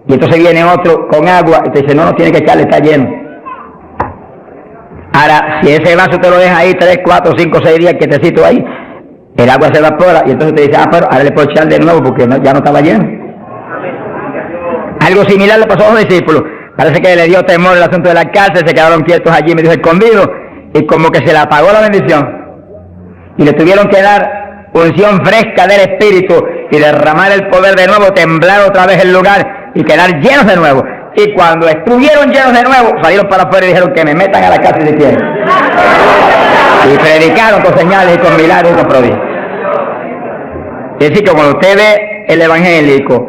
y entonces viene otro con agua y te dice no tiene que echarle, está lleno. Ahora, si ese vaso te lo deja ahí 3, 4, 5, 6 días quietecito ahí, el agua se evapora y entonces te dice, pero ahora le puedo echar de nuevo porque ya no estaba lleno. Algo similar le pasó a los discípulos. Parece que le dio temor el asunto de la cárcel, se quedaron quietos allí, me dijo escondidos, y como que se le apagó la bendición. Y le tuvieron que dar unción fresca del Espíritu y derramar el poder de nuevo, temblar otra vez el lugar y quedar llenos de nuevo. Y cuando estuvieron llenos de nuevo, salieron para afuera y dijeron que me metan a la cárcel si quieren. Y predicaron con señales y con milagros y con prodigios. Es decir, que cuando usted ve el evangélico,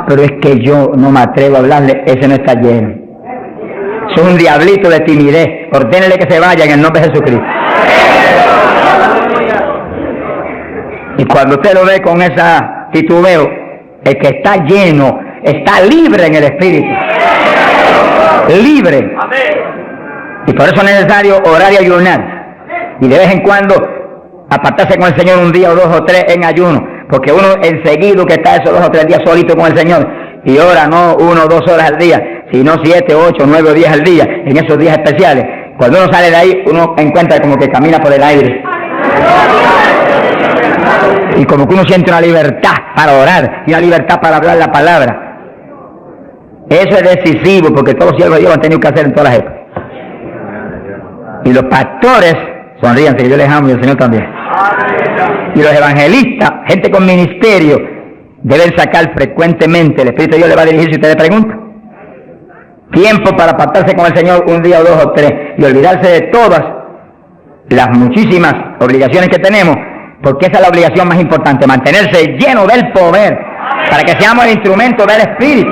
pero es que yo no me atrevo a hablarle, ese no está lleno. Eso es un diablito de timidez. Ordénele que se vaya en el nombre de Jesucristo. Y cuando usted lo ve con esa titubeo, el que está lleno, está libre en el Espíritu. Libre. Y por eso es necesario orar y ayunar. Y de vez en cuando apartarse con el Señor un día o dos o tres en ayuno. Porque uno enseguida que está esos 2 o 3 días solito con el Señor y ora no 1 o 2 horas al día, sino 7, 8, 9 o 10 al día, en esos días especiales. Cuando uno sale de ahí, uno encuentra como que camina por el aire. Y como que uno siente una libertad para orar y una libertad para hablar la palabra. Eso es decisivo porque todos los siervos de Dios lo han tenido que hacer en todas las épocas. Y los pastores, sonríanse que yo les amo y el Señor también. Y los evangelistas, gente con ministerio, deben sacar frecuentemente, el Espíritu de Dios le va a dirigir si usted le pregunta. Tiempo para apartarse con el Señor un día o 2 o 3 y olvidarse de todas las muchísimas obligaciones que tenemos, porque esa es la obligación más importante, mantenerse lleno del poder, para que seamos el instrumento del Espíritu.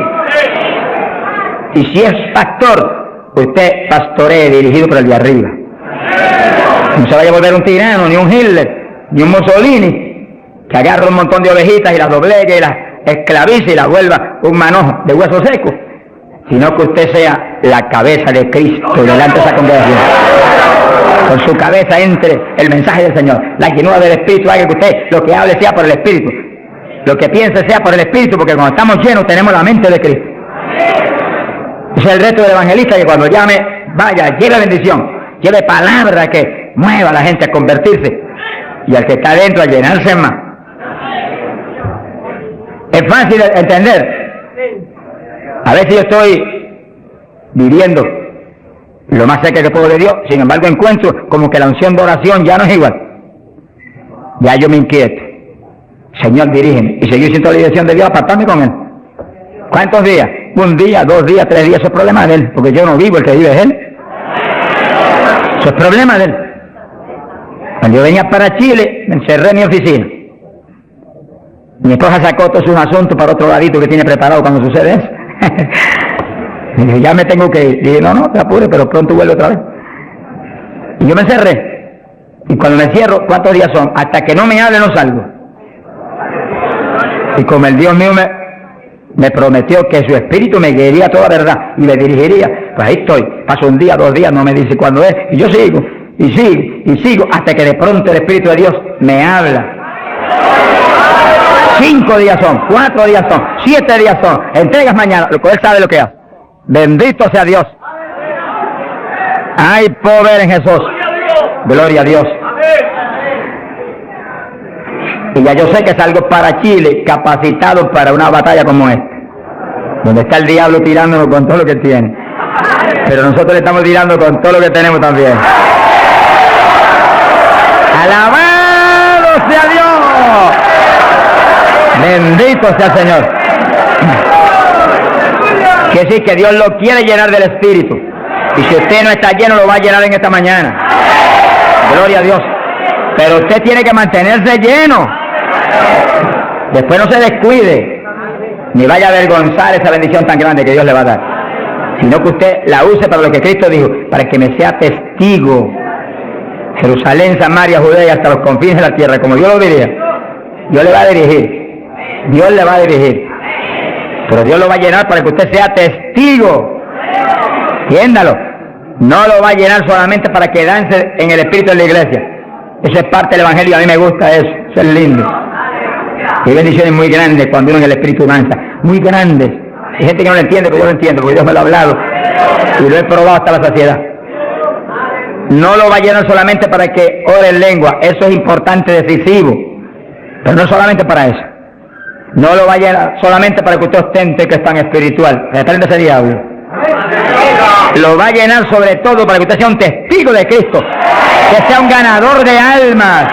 Y si es pastor, usted pastoree dirigido por el de arriba. No se vaya a volver un tirano, ni un Hitler, ni un Mussolini, que agarra un montón de ovejitas y las doblegue y las esclavice y las vuelva un manojo de hueso seco, sino que usted sea la cabeza de Cristo delante de esa congregación. Con su cabeza entre el mensaje del Señor. La llenura del Espíritu haga que usted lo que hable sea por el Espíritu, lo que piense sea por el Espíritu, porque cuando estamos llenos tenemos la mente de Cristo. Ese es el reto del evangelista, que cuando llame, vaya, lleve bendición, lleve palabra que mueva a la gente a convertirse, y al que está adentro a llenarse más. Es fácil entender. A veces yo estoy viviendo lo más cerca que puedo de Dios, sin embargo encuentro como que la unción de oración ya no es igual. Ya yo me inquieto. Señor, dirígeme. Y seguir siendo la dirección de Dios, apartarme con Él. ¿Cuántos días? 1 día, 2 días, 3 días, eso es problema de Él, porque yo no vivo, el que vive es Él. Eso es problema de Él. Cuando yo venía para Chile, me encerré en mi oficina. Mi esposa sacó todos sus asuntos para otro ladito que tiene preparado cuando sucede eso. Y dije, ya me tengo que ir. Y dije, no te apures, pero pronto vuelvo otra vez. Y yo me encerré. Y cuando me cierro, ¿cuántos días son? Hasta que no me hable no salgo. Y como el Dios mío me prometió que su espíritu me guiaría toda verdad y me dirigiría, pues ahí estoy. Paso 1 día, 2 días, no me dice cuándo es. Y yo sigo, y sigo, y sigo, hasta que de pronto el Espíritu de Dios me habla. 5 días son, 4 días son, 7 días son, entregas mañana, lo que Él sabe lo que hace. Bendito sea Dios. Hay poder en Jesús. Gloria a Dios. Y ya yo sé que salgo para Chile capacitado para una batalla como esta, donde está el diablo tirándonos con todo lo que tiene, pero nosotros le estamos tirando con todo lo que tenemos también. ¡Alabado sea Dios! Bendito sea el Señor. Que sí, que Dios lo quiere llenar del Espíritu. Y si usted no está lleno, lo va a llenar en esta mañana. Gloria a Dios. Pero usted tiene que mantenerse lleno. Después no se descuide, ni vaya a avergonzar esa bendición tan grande que Dios le va a dar. Sino que usted la use para lo que Cristo dijo, para que me sea testigo. Jerusalén, Samaria, Judea y hasta los confines de la tierra, como Dios lo diría. Dios le va a dirigir. Dios le va a dirigir. Pero Dios lo va a llenar para que usted sea testigo. Entiéndalo. No lo va a llenar solamente para que dance en el espíritu de la iglesia. Eso es parte del evangelio, a mí me gusta eso. Eso es lindo. Hay bendiciones muy grandes cuando uno en el espíritu danza. Muy grandes. Hay gente que no lo entiende, pero yo lo entiendo, porque Dios me lo ha hablado. Y lo he probado hasta la saciedad. No lo va a llenar solamente para que ore en lengua. Eso es importante, decisivo. Pero no solamente para eso. No lo va a llenar solamente para que usted ostente que es tan espiritual. Reprende ese diablo. Lo va a llenar sobre todo para que usted sea un testigo de Cristo, que sea un ganador de almas.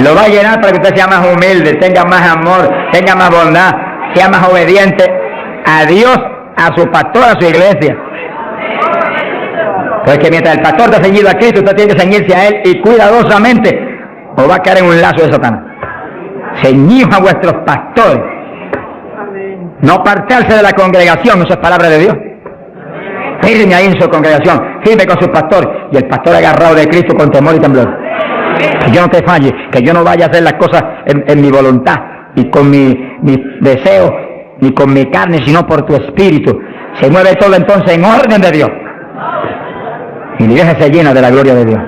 Lo va a llenar para que usted sea más humilde, tenga más amor, tenga más bondad, sea más obediente a Dios, a su pastor, a su iglesia. Pues que mientras el pastor está ceñido a Cristo, usted tiene que ceñirse a Él y cuidadosamente, o va a caer en un lazo de Satanás. Ceñidos a vuestros pastores. No apartarse de la congregación, eso es palabra de Dios. Firme ahí en su congregación, firme con su pastor, y el pastor agarrado de Cristo con temor y temblor. Que yo no te falle, que yo no vaya a hacer las cosas en mi voluntad y con mi deseo, ni con mi carne, sino por tu espíritu. Se mueve todo entonces en orden de Dios. Y mi iglesia se llena de la gloria de Dios.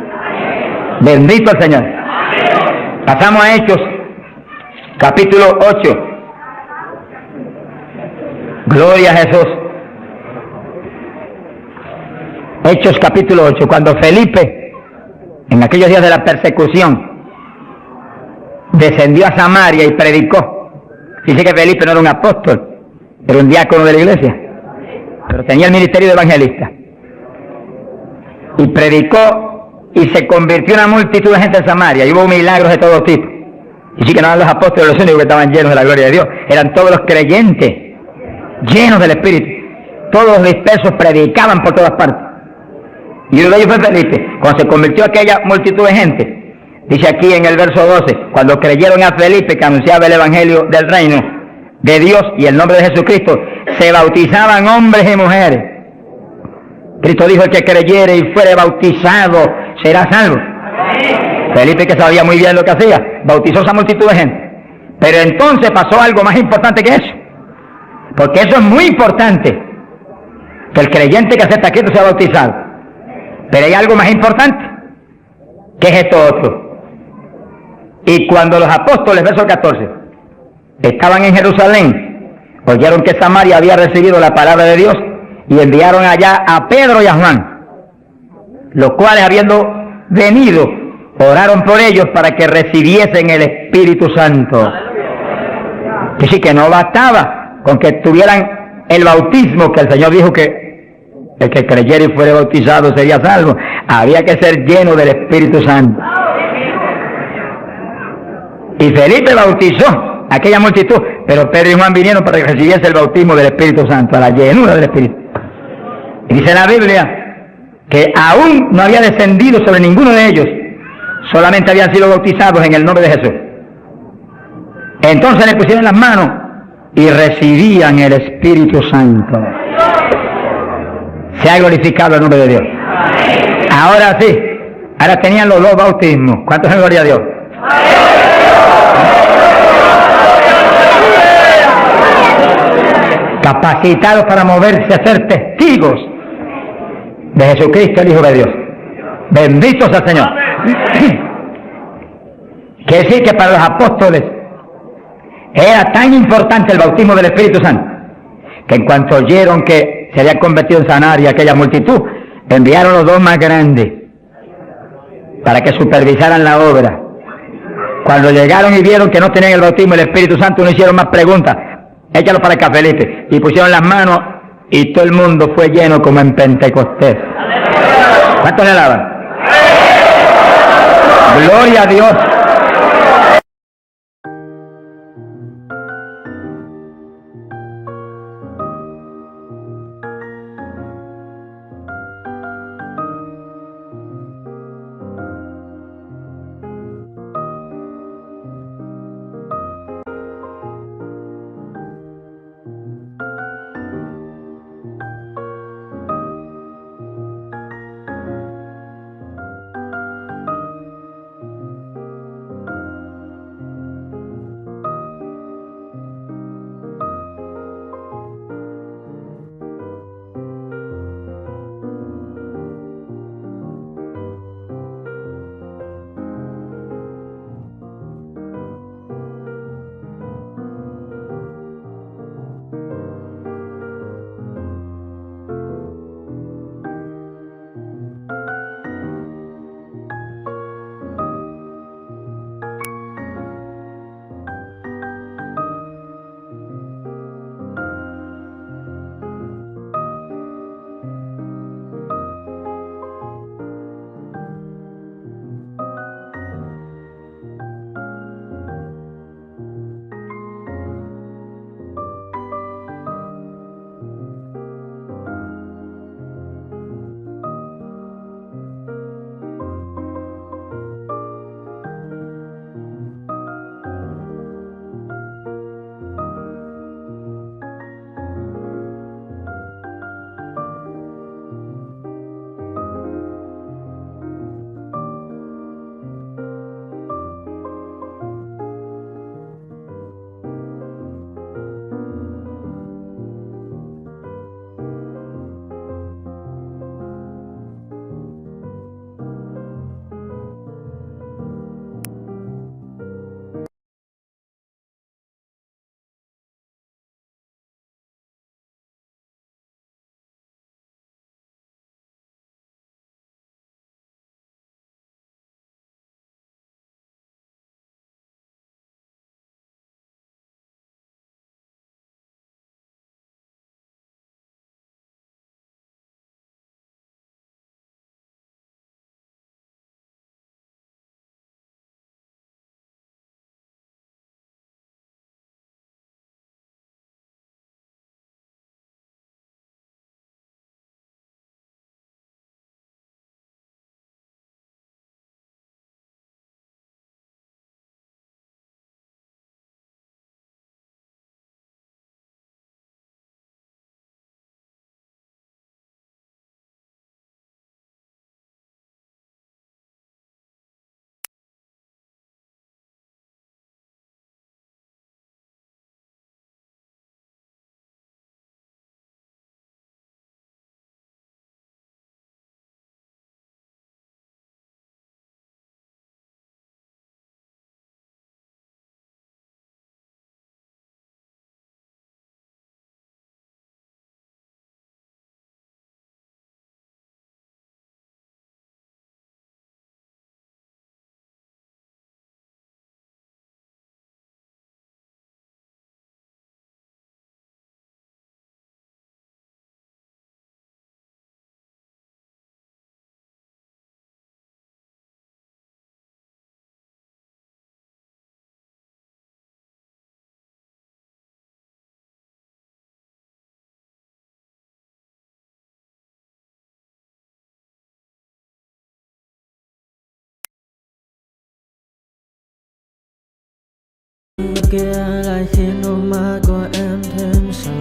Bendito el Señor. Pasamos a Hechos, capítulo 8. Gloria a Jesús. Hechos capítulo 8. Cuando Felipe, en aquellos días de la persecución, descendió a Samaria y predicó. Dice que Felipe no era un apóstol, era un diácono de la iglesia, pero tenía el ministerio de evangelista. Y predicó y se convirtió una multitud de gente en Samaria, y hubo milagros de todo tipo. Y sí que no eran los apóstoles los únicos que estaban llenos de la gloria de Dios, eran todos los creyentes, llenos del Espíritu. Todos los dispersos predicaban por todas partes. Y uno de ellos fue Felipe. Cuando se convirtió aquella multitud de gente, dice aquí en el verso 12, cuando creyeron a Felipe que anunciaba el evangelio del reino de Dios y el nombre de Jesucristo, se bautizaban hombres y mujeres. Cristo dijo: el que creyere y fuere bautizado será salvo. Felipe, que sabía muy bien lo que hacía, bautizó a esa multitud de gente. Pero entonces pasó algo más importante que eso, porque eso es muy importante, que el creyente que acepta a Cristo sea bautizado. Pero hay algo más importante, que es esto otro. Y cuando los apóstoles, verso 14, estaban en Jerusalén, oyeron que Samaria había recibido la palabra de Dios, y enviaron allá a Pedro y a Juan, los cuales, habiendo venido, oraron por ellos para que recibiesen el Espíritu Santo. Que sí, que no bastaba con que tuvieran el bautismo, que el Señor dijo que el que creyera y fuera bautizado sería salvo. Había que ser lleno del Espíritu Santo. Y Felipe bautizó a aquella multitud, pero Pedro y Juan vinieron para que recibiese el bautismo del Espíritu Santo, a la llenura del Espíritu. Y dice la Biblia que aún no había descendido sobre ninguno de ellos, solamente habían sido bautizados en el nombre de Jesús. Entonces le pusieron las manos y recibían el Espíritu Santo. Se ha glorificado el nombre de Dios. Ahora sí, ahora tenían los dos bautismos. ¿Cuántos en gloria a Dios? Capacitados para moverse a ser testigos de Jesucristo, el Hijo de Dios. Bendito sea el Señor. Quiere decir que para los apóstoles era tan importante el bautismo del Espíritu Santo, que en cuanto oyeron que se había convertido en Samaria aquella multitud, enviaron los dos más grandes para que supervisaran la obra. Cuando llegaron y vieron que no tenían el bautismo del Espíritu Santo, no hicieron más preguntas. Échalo para acá, Felipe. Y pusieron las manos y todo el mundo fue lleno como en Pentecostés. ¿Cuántos le alaban? Gloria a Dios.
Bên kia lại khiến đôi mắt của em thêm sầu.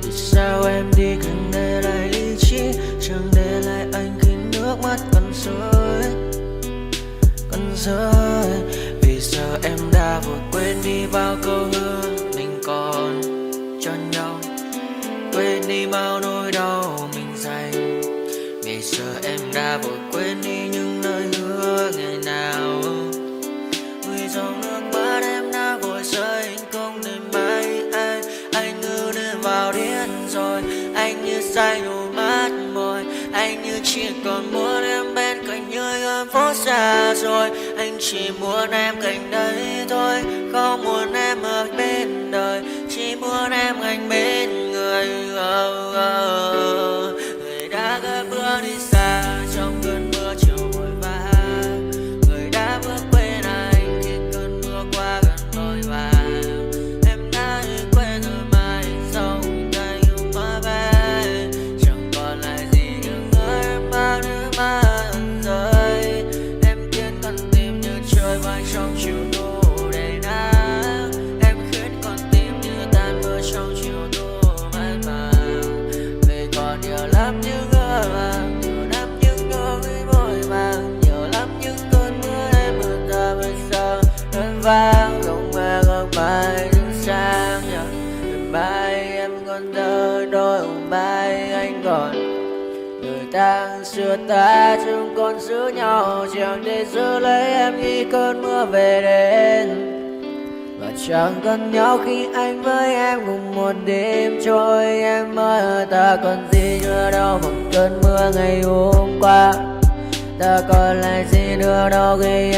Vì sao em đi không để lại lý trí, chẳng để lại anh khi nước mắt còn rơi, còn rơi. Vì sao em đã vội quên đi bao câu hứa mình còn cho nhau, quên đi bao nỗi đau mình dành. Vì sao em đã vội quên đi những lời hứa ngày nào. Vì dòng nước mắt em đã vội rơi, anh không thể mãi anh như đến vào điên rồi. Anh như say đôi mắt môi, anh như chỉ còn muốn em bên cạnh như ở phố xa rồi. Anh chỉ muốn em cạnh đấy thôi, không muốn em ở bên đời, chỉ muốn em cạnh bên người. Người đã gỡ bước đi xa trong cơn mưa chiều vội vã, người đã bước quên anh khi cơn mưa qua gần vội vã. Em đã quên rồi mai sau ngày yêu mơ về, chẳng còn lại gì những người em bao nước mắt rơi. Em khiến con tim như trôi bay trong chiều thu đầy nắng, em khiến con tim như tan mưa trong chiều thu mát màng. Vì còn nhiều lắm những ngỡ vàng, nhiều lắm những nỗi vội vàng, nhiều lắm những cơn mưa em mưa ta bây giờ đơn vang. Không mai đứng sang nhờ mai em còn đợi đôi mai anh còn người ta xưa ta chúng còn giữ nhau, chẳng để giữ lấy em khi cơn mưa về đến. Và chẳng cần nhau khi anh với em cùng một đêm trôi. Em ơi ta còn gì nữa đâu bằng cơn mưa ngày hôm qua, ta còn lại gì nữa đâu khi